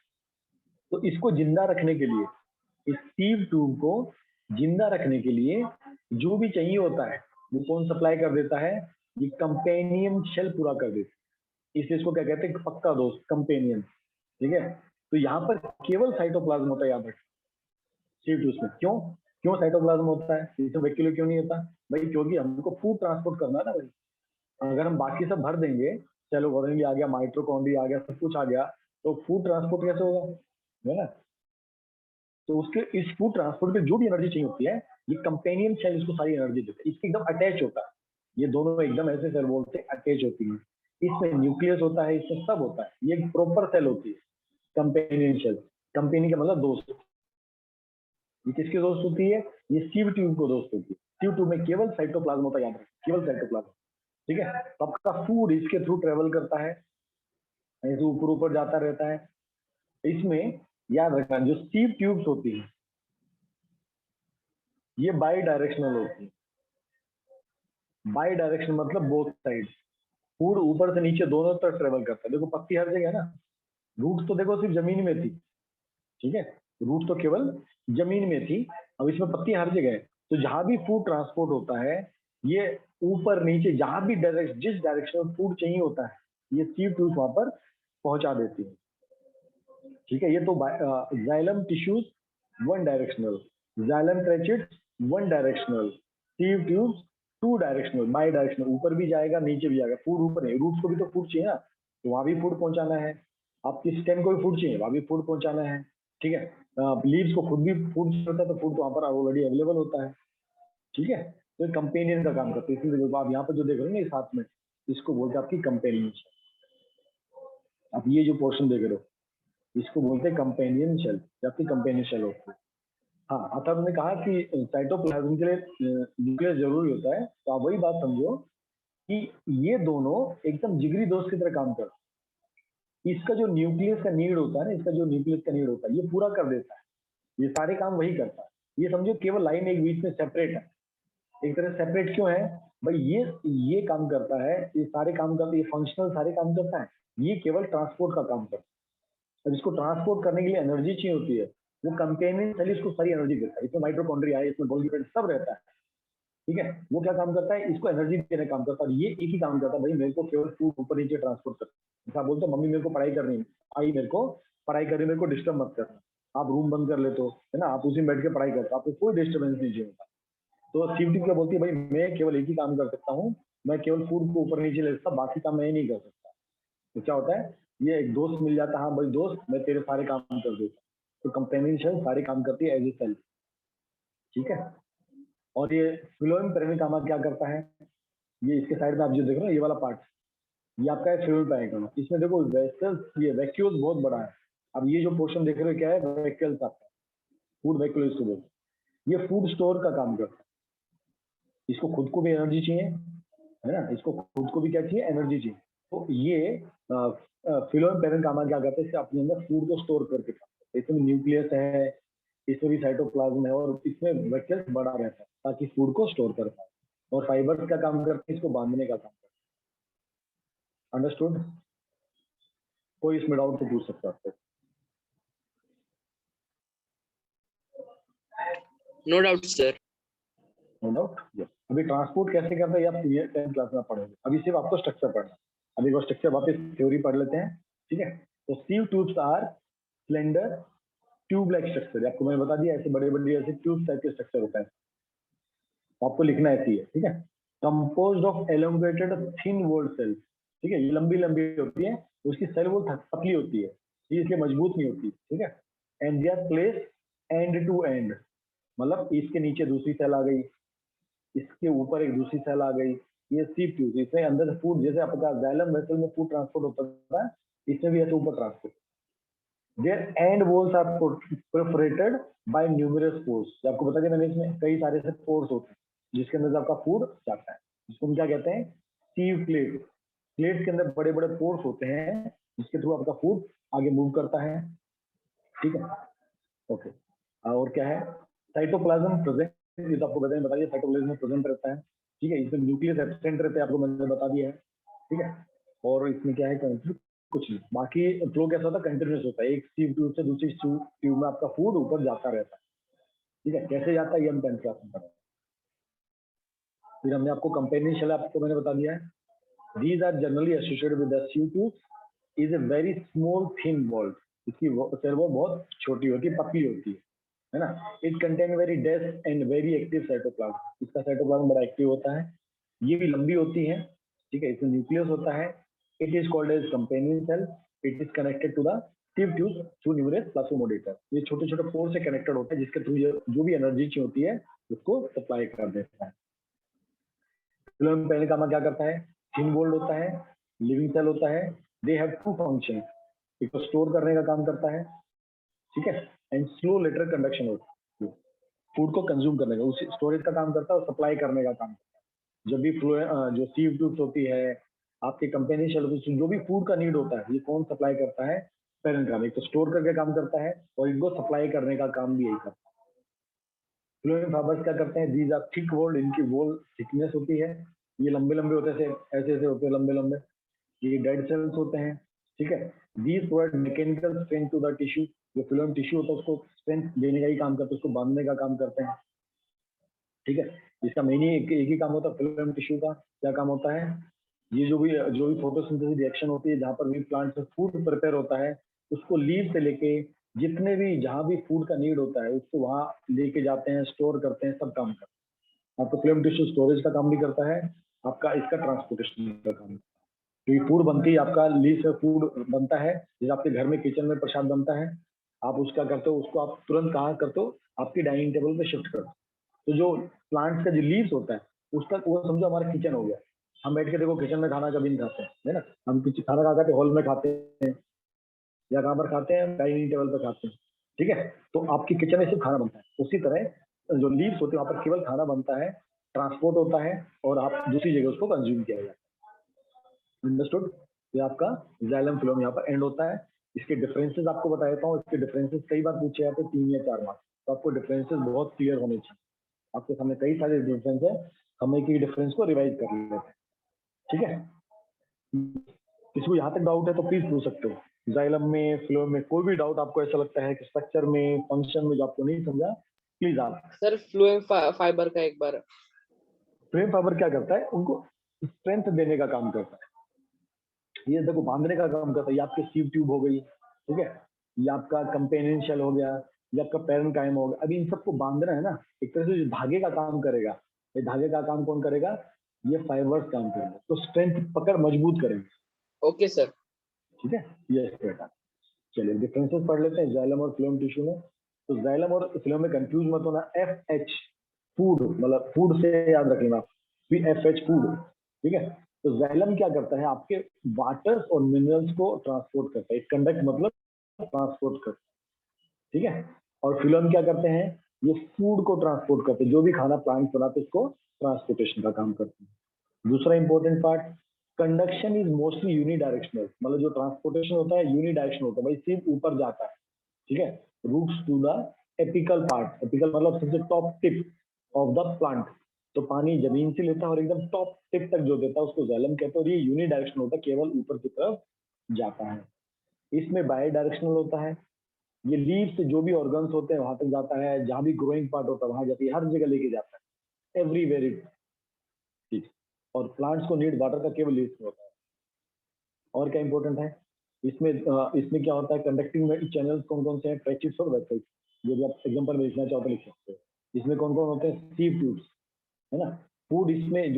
तो इसको जिंदा रखने के लिए, इस सीव ट्यूब को जिंदा रखने के लिए जो भी चाहिए होता है वो कौन सप्लाई कर देता है, ये कंपेनियन शेल पूरा कर देता है। इसलिए इसको क्या कहते हैं, पक्का दोस्त, कंपेनियन। ठीक है, तो यहाँ पर केवल साइटोप्लाज्म होता है यहाँ पर सीव ट्यूब में। क्यों क्यों साइटोप्लाज्म होता है, इसमें वैक्यूले क्यों नहीं होता भाई? क्योंकि हमको फूड ट्रांसपोर्ट करना है ना भाई। अगर हम बाकी सब भर देंगे, सेल ऑर्गेनेल आ गया, माइटोकॉन्ड्रिया आ गया, सब कुछ आ गया, तो फूड ट्रांसपोर्ट कैसे होगा, है ना। तो उसके इस फूड ट्रांसपोर्ट के जो भी एनर्जी चाहिए होती है, ये कंपेनियन सेल इसको सारी एनर्जी देते हैं। इसके एकदम अटैच होता है, ये दोनों एकदम ऐसे सेल बोलते हैं अटैच होती है। इसमें न्यूक्लियस होता है, इसमें सब होता है, ये एक प्रॉपर सेल होती है कंपेनियन सेल। कंपेनी का मतलब दोस्त। ये किसकी दोस्त होती है, ये सीव ट्यूब को दोस्त होती है। सीव ट्यूब में केवल साइटोप्लाज्म होता है, याद रखें, केवल साइटोप्लाज्म। ठीक है, तो आपका फूड इसके थ्रू ट्रेवल करता है, ऐसे ऊपर ऊपर जाता रहता है। इसमें याद रखना, जो सीव ट्यूब्स होती है ये बाई डायरेक्शनल होती है। बाई डायरेक्शनल मतलब बोथ साइड, फूड ऊपर से नीचे दोनों तरफ ट्रेवल करता है। देखो पत्ती हर जगह है ना, रूट तो देखो सिर्फ जमीन में थी। ठीक है, रूट तो केवल जमीन में थी, अब इसमें पत्ती हर जगह है। तो जहां भी फूड ट्रांसपोर्ट होता है, ये ऊपर नीचे जहां भी जिस डायरेक्शन में फूड चाहिए होता है, ये सीव ट्यूब्स वहां पर पहुंचा देती है। ठीक है, ये तो xylem tissues one directional, xylem tracheids one directional, sieve tubes 2 directional, bidirectional, ऊपर भी जाएगा नीचे भी जाएगा। फूड ऊपर नहीं, रूट्स को भी तो फूड चाहिए ना, तो वहां भी फूड पहुंचाना है। आपकी स्टेम को भी फूड चाहिए, वहां भी फूड पहुंचाना है। ठीक है, लीव्स को खुद भी फूड चाहिए होता है, तो फूड तो वहां पर ऑलरेडी अवेलेबल होता है। ठीक है, तो कंपेनियन का काम करते हैं। इसलिए आप यहाँ पर जो देख रहे हो ना, इस हाथ में, इसको बोलते हैं आपकी कंपेनियन। अब ये जो पोर्शन देख रहे हो, इसको बोलते हैं कंपेनियन शेल, या फिर कंपेनियन शेल होती है। हाँ, अतः हमने कहा कि साइटोप्लाज्म के लिए न्यूक्लियस जरूरी होता है, तो आप वही बात समझो कि ये दोनों एकदम जिगरी दोस्त की तरह काम करते हैं। इसका जो न्यूक्लियस का नीड होता है ना, इसका जो न्यूक्लियस का नीड होता है, ये पूरा कर देता है। ये सारे काम वही करता है। ये समझो केवल लाइन एक बीच में सेपरेट है, एक तरह सेपरेट क्यों है भाई, ये काम करता है, ये सारे काम करता है, ये फंक्शनल सारे काम करता है, ये केवल ट्रांसपोर्ट का काम करता है। अब इसको ट्रांसपोर्ट करने के लिए एनर्जी चाहिए होती है, वो कंपेनियन सेल इसको सारी एनर्जी देता है। इसमें माइटोकॉन्ड्रिया है, इसमें गोल्गी सब रहता है। ठीक है, वो क्या काम करता है, इसको एनर्जी देने काम करता है। ये एक ही काम करता है भाई, मेरे को केवल फूड ऊपर नीचे ट्रांसपोर्ट करता है। जैसा बोलते मम्मी मेरे को पढ़ाई करनी है, आई मेरे को पढ़ाई करनी, मेरे को डिस्टर्ब मत करना, आप रूम बंद कर लेते हो, है ना, आप उसी में बैठ के पढ़ाई करते हो, आपको कोई डिस्टर्बेंस नहीं चाहिए होता। तो सीवटी क्या बोलती है भाई, मैं केवल एक ही काम कर सकता हूँ, मैं केवल फूड को ऊपर नीचे ले सकता, बाकी काम मैं नहीं कर सकता। तो क्या होता है, ये एक दोस्त मिल जाता है, हाँ भाई दोस्त मैं तेरे सारे काम कर देता। तो कंपेनियन सेल सारे काम करती है एज ए सेल। ठीक है, और ये फ्लोएम पेरेन्काइमा क्या करता है, ये इसके साइड में आप जो देख रहे हो ये वाला पार्ट, ये आपका है फ्लोएम पेरेन्काइमा। इसमें देखो वेसल्स, ये वैक्यूल बहुत बड़ा है। अब ये जो पोर्शन देख रहे हो क्या है, वैक्यूल्स आपका, फूड वैक्यूल इसको बोलते हैं। ये फूड स्टोर का काम करता है, इसको खुद को भी एनर्जी चाहिए, है ना, इसको खुद को भी क्या चाहिए, एनर्जी चाहिए। तो ये फ्लोएम पेरेन्काइमा क्या करते हैं, अपने अंदर फूड को स्टोर करके रखते हैं। इसमें न्यूक्लियस है, इसमें भी साइटोप्लाज्म है, और इसमें वैक्यूल्स बड़ा रहता है ताकि फूड को स्टोर कर पाए। और फाइबर्स का काम करते हैं इसको बांधने का काम करते हैं। अंडरस्टूड? कोई इसमें डाउट तो पूछ सकता है। No doubt sir. No doubt. अभी ट्रांसपोर्ट कैसे करते हैं ये आप 10th क्लास में पढ़ोगे, अभी सिर्फ आपको स्ट्रक्चर पढ़ना है। अभी वो स्ट्रक्चर वापस थ्योरी पढ़ लेते हैं, ठीक है। तो sieve tubes are slender tube like structure, आपको मैंने बता दिया ऐसे बड़े बड़े ऐसे ट्यूब टाइप के स्ट्रक्चर होता है, आपको लिखना ऐसी है, ठीक है। Composed of elongated thin walled cells, ठीक है, ये लंबी लंबी होती है, उसकी सेल वॉल पतली होती है, ये इसलिए मजबूत नहीं होती, ठीक है। And they are place end to end, मतलब इसके नीचे दूसरी सेल आ गई, इसके ऊपर एक दूसरी सेल आ गई, ये सीव ट्यूब, इसमें अंदर से फूड, जैसे आपका जाइलम वेसल में फूड ट्रांसपोर्ट होता है, इसमें भी ऐसे ऊपर transport. Their end walls are perforated by numerous pores, आपको बता देना इसमें कई सारे से पोर्स होते हैं जिसके अंदर से आपका फूड जाता है, जिसको हम क्या कहते हैं, सीव प्लेट। प्लेट के अंदर बड़े बड़े पोर्स होते हैं जिसके थ्रू आपका फूड आगे मूव करता है, ठीक है। ओके, और क्या है, साइटोप्लाज्म प्रेजेंट, ये तो आपको बताइए साइटोप्लाज्म में प्रेजेंट रहता है, ठीक है। इसमें न्यूक्लियस एब्सेंट रहते हैं, आपको मैंने बता दिया है, ठीक है। और इसमें क्या है, कुछ नहीं, बाकी फ्लो कैसा होता है, कंटिन्यूस होता है, एक सीव ट्यूब से दूसरी ट्यूब में आपका फूड ऊपर जाता रहता है, ठीक है। कैसे जाता है ये हम 10th क्लास में पढ़ेंगे। फिर हमने आपको कंपेनियन शेल आपको मैंने बता दिया है, these are generally associated with the sieve tubes is a very small thin wall, इसकी सेल वॉल बहुत छोटी होती है, पतली होती है ना। It contain very dense and very active cytoplasm, इसका साइटोप्लाज्म बड़ा एक्टिव होता है, ये भी लंबी होती है, ठीक है। इसमें न्यूक्लियस होता है, it is called as companion cell, it is connected to the sieve tube through numerous plasmodesmata, ये छोटे छोटे पोर से कनेक्टेड होता है जिसके थ्रू जो भी एनर्जी चाहिए होती है उसको सप्लाई कर देता है। फिल्म पहले काम क्या करता है, थिन वॉल्ड होता है, लिविंग सेल होता है, दे हैव टू फंक्शन, एक तो स्टोर करने का काम करता है, ठीक है, एंड स्लो लेटर कंडक्शन होता है, फूड को कंज्यूम करने का, उस स्टोरेज का काम करता है और सप्लाई करने का काम करता है। जब भी फ्लो जो सीव ट्यूब्स होती है, आपके कंपेनी शेल, जो भी फूड का नीड होता है, ये कौन सप्लाई करता है, पेरेंट का, एक तो स्टोर करके काम करता है और इनको सप्लाई करने का काम भी यही करता है। फ्लोएम फाइबर्स क्या करते हैं, दीज आर थिक वॉल्ड, इनकी वॉल थिकनेस होती है, ये लंबे लंबे होते हैं, ऐसे ऐसे होते हैं लंबे लंबे, ये डेड सेल्स होते हैं, ठीक है। These provide mechanical strength to the tissue, जो फिल्म टिश्यू होता है उसको स्ट्रेंथ देने का ही काम करते हैं, उसको बांधने का काम करते हैं, ठीक है। इसका मेन ही एक ही काम होता है फिल्म टिश्यू का, क्या काम होता है, ये जो भी फोटोसिंथेसिस रिएक्शन होती है, जहाँ पर भी प्लांट से फूड प्रिपेयर होता है, उसको लीव से लेके जितने भी जहाँ भी फूड का नीड होता है उसको वहाँ लेके जाते हैं, स्टोर करते हैं, सब काम करते हैं। आपका फिल्म टिश्यू स्टोरेज का काम भी करता है, आपका इसका ट्रांसपोर्टेशन का काम, क्योंकि फूड बनती है, आपका लीव से फूड बनता है, जैसे आपके घर में किचन में प्रसाद बनता है, आप उसका करते हो, उसको आप तुरंत कहाँ करते हो, आपकी डाइनिंग टेबल पे शिफ्ट करते हो। तो जो प्लांट्स का जो लीव्स होता है उसका, वो समझो हमारा किचन हो गया, हम बैठ के देखो किचन में खाना कभी नहीं खाते हैं, है ना, हम खाना खा खाते हॉल में खाते हैं या कहाँ पर खाते हैं, डाइनिंग टेबल पर खाते हैं, ठीक है। तो आपकी किचन में सिर्फ खाना बनता है, उसी तरह जो लीव्स होते हैं वहाँ पर केवल खाना बनता है, ट्रांसपोर्ट होता है और आप दूसरी जगह उसको कंज्यूम किया जाता है। अंडरस्टूड। ये आपका जाइलम फिलोम यहाँ पर एंड होता है। इसके डिफरेंसेस आपको बता देता हूँ, इसके डिफरेंसेस कई बार पूछे जाते हैं 3 या 4 मार्क्स, तो आपको डिफरेंसेस बहुत क्लियर होने चाहिए। आपके सामने कई सारे डिफरेंस है, हम एक ही डिफरेंस को रिवाइज कर लेते हैं, ठीक है। किसी को यहाँ तक डाउट है तो प्लीज पूछ सकते हो, जाइलम में, फ्लोएम में कोई भी डाउट आपको ऐसा लगता है कि स्ट्रक्चर में, फंक्शन में जो आपको नहीं समझा, प्लीज आप। सर फ्लोएम फाइबर का एक बार। फ्लोएम फाइबर क्या करता है, उनको स्ट्रेंथ देने का काम करता है, ये देखो बांधने का काम करता है, ये आपके सीव ट्यूब हो गई, ठीक है, ये आपका कंपेनियन शेल हो गया, ये आपका पैरेन्काइम हो गया। अभी इन सबको बांधना है ना, एक तरह से जो धागे का काम करेगा, ये धागे का काम कौन करेगा, ये फाइबर्स काम करेगा, तो स्ट्रेंथ पकड़ मजबूत करेंगे। Okay sir. ठीक है, ये बेटा। चलिए डिफरेंसेस पढ़ लेते हैं जाइलम और फ्लोएम टिश्यू में। तो जाइलम और फ्लोएम में कंफ्यूज मत होना, FH फूड, मतलब फूड से याद रखना, FH फूड, ठीक है। तो जाइलम क्या करता है, आपके वाटर्स और मिनरल्स को ट्रांसपोर्ट करता है, कंडक्ट मतलब ट्रांसपोर्ट करता है, ठीक है। और फिलोएम क्या करते हैं, ये फूड को ट्रांसपोर्ट करते हैं, जो भी खाना प्लांट बनाते हैं उसको ट्रांसपोर्टेशन का काम करते हैं। दूसरा important part, conduction is mostly unidirectional, मतलब जो ट्रांसपोर्टेशन होता है यूनिडायरेक्शनल होता है, भाई सिर्फ ऊपर जाता है, ठीक है। Roots to the apical part, apical मतलब सबसे top tip of the plant, तो पानी जमीन से लेता है और एकदम टॉप टिप तक जो देता है उसको जाइलम कहते हैं, और ये यूनिडायरेक्शनल होता है, केवल ऊपर की तरफ जाता है। इसमें बाई डायरेक्शनल होता है, ये लीव से जो भी ऑर्गन्स होते हैं वहां तक जाता है, जहां भी ग्रोइंग पार्ट होता है वहां जाती है, हर जगह लेके जाता है, एवरीवेयर इट। ठीक। और प्लांट्स को नीड वाटर का केवल लीव्स में होता है। और क्या इंपॉर्टेंट है इसमें क्या होता है, कंडक्टिंग चैनल्स कौन कौन से हैं, ट्रैचेट्स और वेसल्स। जो भी आप एग्जांपल में लिखना चाहो तो लिख सकते हो। इसमें कौन कौन होते हैं, सीव ट्यूब्स, है ना। फूड इसमें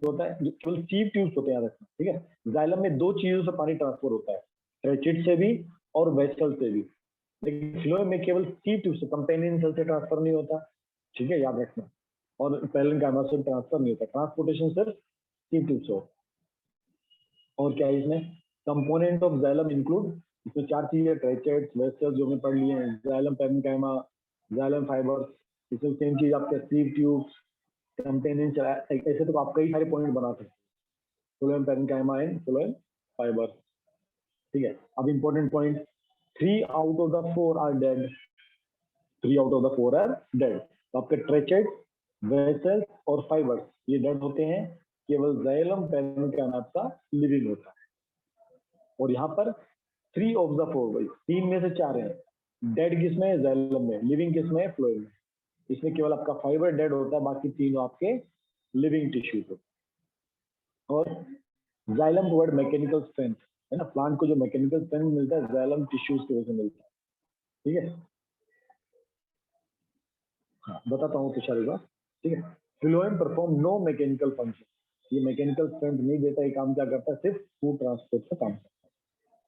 होता है, जो केवल सीव ट्यूब्स होते हैं, याद रखना, ठीक है। जाइलम में दो चीजों से पानी ट्रांसफर होता है, ट्रैचेट से भी और वेसल से भी, लेकिन फ्लोएम में केवल सीव ट्यूब से, कंपेनियन सेल से ट्रांसफर नहीं होता, ठीक है, याद रखना। और पैरेन्काइमा से ट्रांसफर नहीं होता, ट्रांसपोर्टेशन सिर्फ सीव ट्यूब से होता है। और क्या है इसमें, कंपोनेंट ऑफ जाइलम इंक्लूड, इसमें चार चीजें, ट्रैचेट्स, वेसल्स जो हमने पढ़ लिए हैं, जाइलम पैरेन्काइमा, जाइलम फाइबर्स, इसमें सेम चीज आपके सीव ट्यूब्स, कंपेनियन, ऐसे तो आप कई सारे पॉइंट बना सकते हैं, phloem parenchyma and phloem fibre, ठीक है। अब important point, 3 out of the 4 are dead, 3 out of the 4 are dead. तो आपके ट्रेचेट, वेसल्स और फाइबर्स ये डेड होते हैं, केवल जाइलम पैरेन्काइमा का लिविंग होता है। और यहाँ पर 3 ऑफ द 4, भाई 3 में से 4 हैं, डेड किसमें है, जाइलम में, लिविंग किसमें है, फ्लोएम में। इसमें केवल आपका फाइबर डेड होता है, बाकी तीनों आपके लिविंग टिश्यू को। और जाइलम वर्ड मैकेनिकल स्ट्रेंथ, है ना, प्लांट को जो मैकेनिकल स्ट्रेंथ मिलता है जाइलम टिश्यूज की वजह से मिलता है, ठीक है। हाँ बताता हूँ तुषार एक बार, ठीक है। Phloem perform no mechanical function, ये मैकेनिकल स्ट्रेंथ नहीं देता, ये काम क्या करता है, सिर्फ फूड ट्रांसपोर्ट का काम करता है।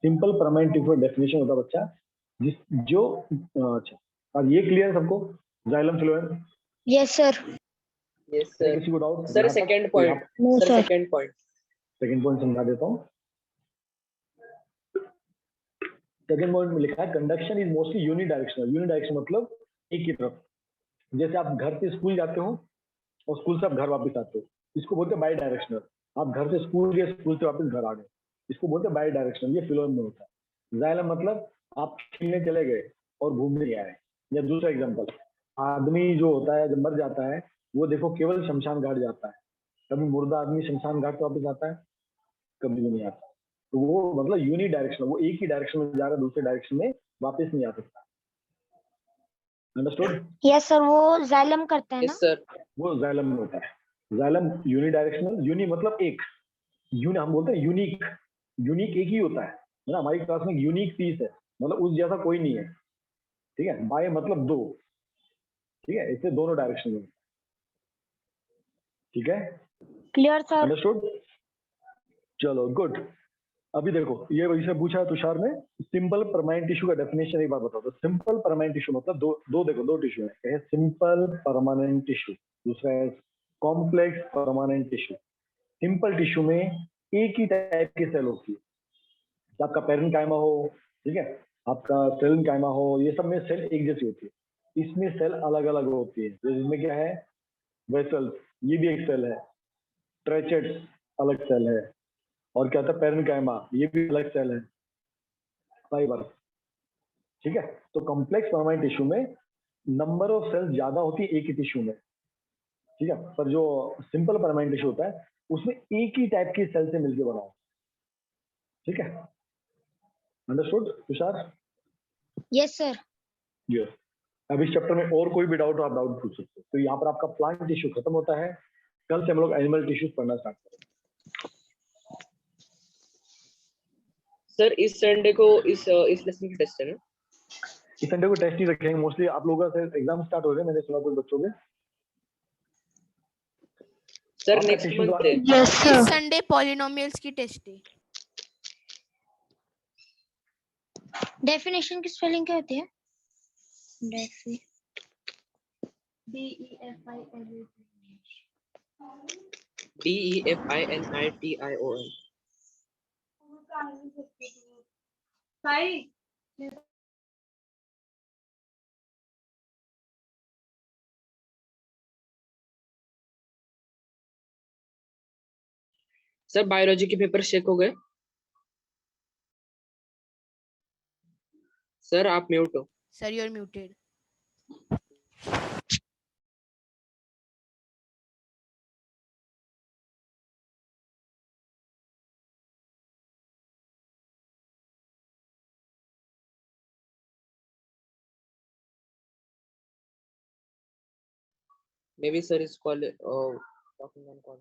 सिंपल परमानेंट टिश्यू डेफिनेशन होता है बच्चा, जिस जो अच्छा, और ये क्लियर सबको, xylem phloem. Yes, sir. Yes है सर। किसी को doubt sir second point, No, sir sir. Second point. Second point समझा देता हूँ। सेकंड पॉइंट में लिखा है कंडक्शन इज मोस्टली यूनिडायरेक्शनल। यूनिडायरेक्शन मतलब एक ही तरफ, जैसे आप घर से स्कूल जाते हो और स्कूल से आप घर वापस आते हो, इसको बोलते हैं बाई डायरेक्शनल। आप घर से स्कूल गए, स्कूल से वापस घर आ गए, इसको बोलते हैं बाई डायरेक्शनल। ये फ्लोएम में होता है। जाइलम मतलब आप खेलने चले गए और घूमने आए। या दूसरा एग्जांपल, आदमी जो होता है जब मर जाता है, वो देखो केवल शमशान घाट जाता है, कभी मुर्दा आदमी शमशान घाट वापस आता है, कभी भी नहीं आता। तो वो मतलब यूनि डायरेक्शन, वो एक ही डायरेक्शन में जा रहा है, दूसरे डायरेक्शन में वापस नहीं आ सकता। अंडरस्टूड? Yes, sir. वो जाइलम करते हैं ना? Yes sir. वो जाइलम में होता है। जाइलम यूनि डायरेक्शनल, यूनि मतलब एक, हम बोलते हैं यूनिक, यूनिक एक ही होता है ना। हमारी क्लास में यूनिक पीस है, मतलब उस जैसा कोई नहीं है, ठीक है। बाय मतलब दो, ठीक है, इससे दोनों डायरेक्शन में, ठीक है, Clear, sir. अंडरस्टूड। चलो गुड। अभी देखो ये वैसे पूछा है तुषार ने, सिंपल परमानेंट टिश्यू का डेफिनेशन एक बार बताओ। तो सिंपल परमानेंट टिश्यू मतलब दो टिश्यू है, सिंपल परमानेंट टिश्यू, दूसरा है complex permanent tissue. Simple tissue में एक ही टाइप की सेल होती है, आपका पैरेन्काइमा हो, ठीक है, आपका सेलेन्काइमा हो, ये सब में सेल एक जैसी होती है। इसमें सेल अलग अलग होती है, तो इसमें क्या है, वेसल्स, ये भी एक सेल है, ट्रेचेट्स अलग सेल है, और क्या होता है पैरेन्काइमा, ये भी अलग सेल है, फाइबर, ठीक है। तो कॉम्प्लेक्स परमानेंट टिश्यू में नंबर ऑफ सेल्स ज्यादा होती है एक ही टिश्यू में, ठीक है। पर जो सिंपल परमानेंट टिश्यू होता है उसमें एक ही टाइप की सेल से मिलकर बना हो, ठीक है। Understood Tushar? Yes, sir. Yes. अब इस चैप्टर में और कोई भी डाउट हो आप डाउट पूछ सकते हो। तो यहाँ पर आपका प्लांट टिश्यू खत्म होता है, कल से हम लोग एनिमल टिश्यूज पढ़ना स्टार्ट करेंगे। सर इस संडे को इस लेसन की टेस्ट है ना? इस संडे को टेस्ट ही रखेंगे मोस्टली, आप लोगों का एग्जाम स्टार्ट हो रहे हैं, मैंने सुना कुछ बच्चों के। सर आपका नेक्स्ट टिश्यू मंथ है। Yes, sir. इस संडे पॉलिनोमियल्स की टेस्ट है। Definition की spelling क्या होती है? Defi. DEFINITION। सर बायोलॉजी के पेपर चेक हो गए? सर आप म्यूट हो। Sir you are muted. Maybe sir is talking on call.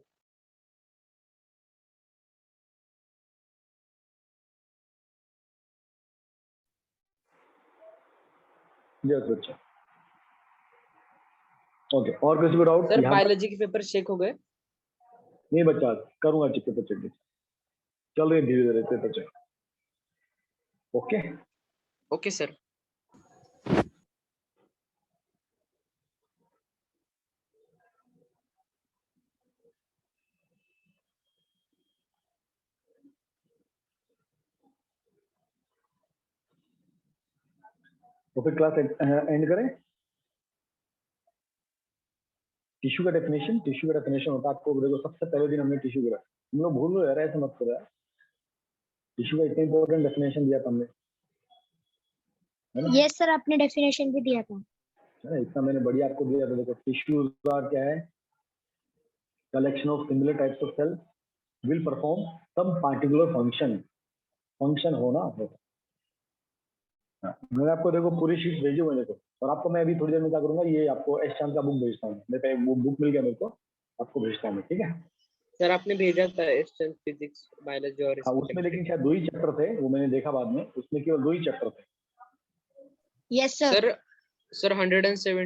Yes बच्चा। ओके, और किसी को डाउट? सर बायोलॉजी के पेपर चेक हो गए? नहीं बच्चा, करूंगा चेक पेपर चेक, चल रहे धीरे धीरे paper check. Okay okay sir. तो फिर क्लास एंड करें। टिश्यू का डेफिनेशन होता है, आपको देखो सबसे पहले दिन हमने टिश्यू करा, तुम लोग भूल लो यार, ऐसा मत करो यार। टिश्यू का इतना इंपॉर्टेंट डेफिनेशन दिया था हमने, है ना? यस सर, आपने डेफिनेशन भी दिया था। है ना, इतना मैंने बढ़िया आपको दिया था। देखो टिश्यूज क्या है, collection of similar types of cell will perform some particular function होना होता। मैंने आपको देखो पूरी शीट भेजी हुई है देखो, और आपको मैं अभी थोड़ी देर में क्या करूंगा, ये आपको एस चांद का बुक भेजता हूँ। मेरे पे बुक मिल गया मेरे को, आपको भेजता हूँ, ठीक है? सर आपने भेजा था फिजिक्स बायोलॉजी और हाँ, उसमें लेकिन शायद 2 ही चैप्टर थे, वो मैंने देखा बाद में, उसमें केवल 2 ही चैप्टर थे। Yes sir. सर 170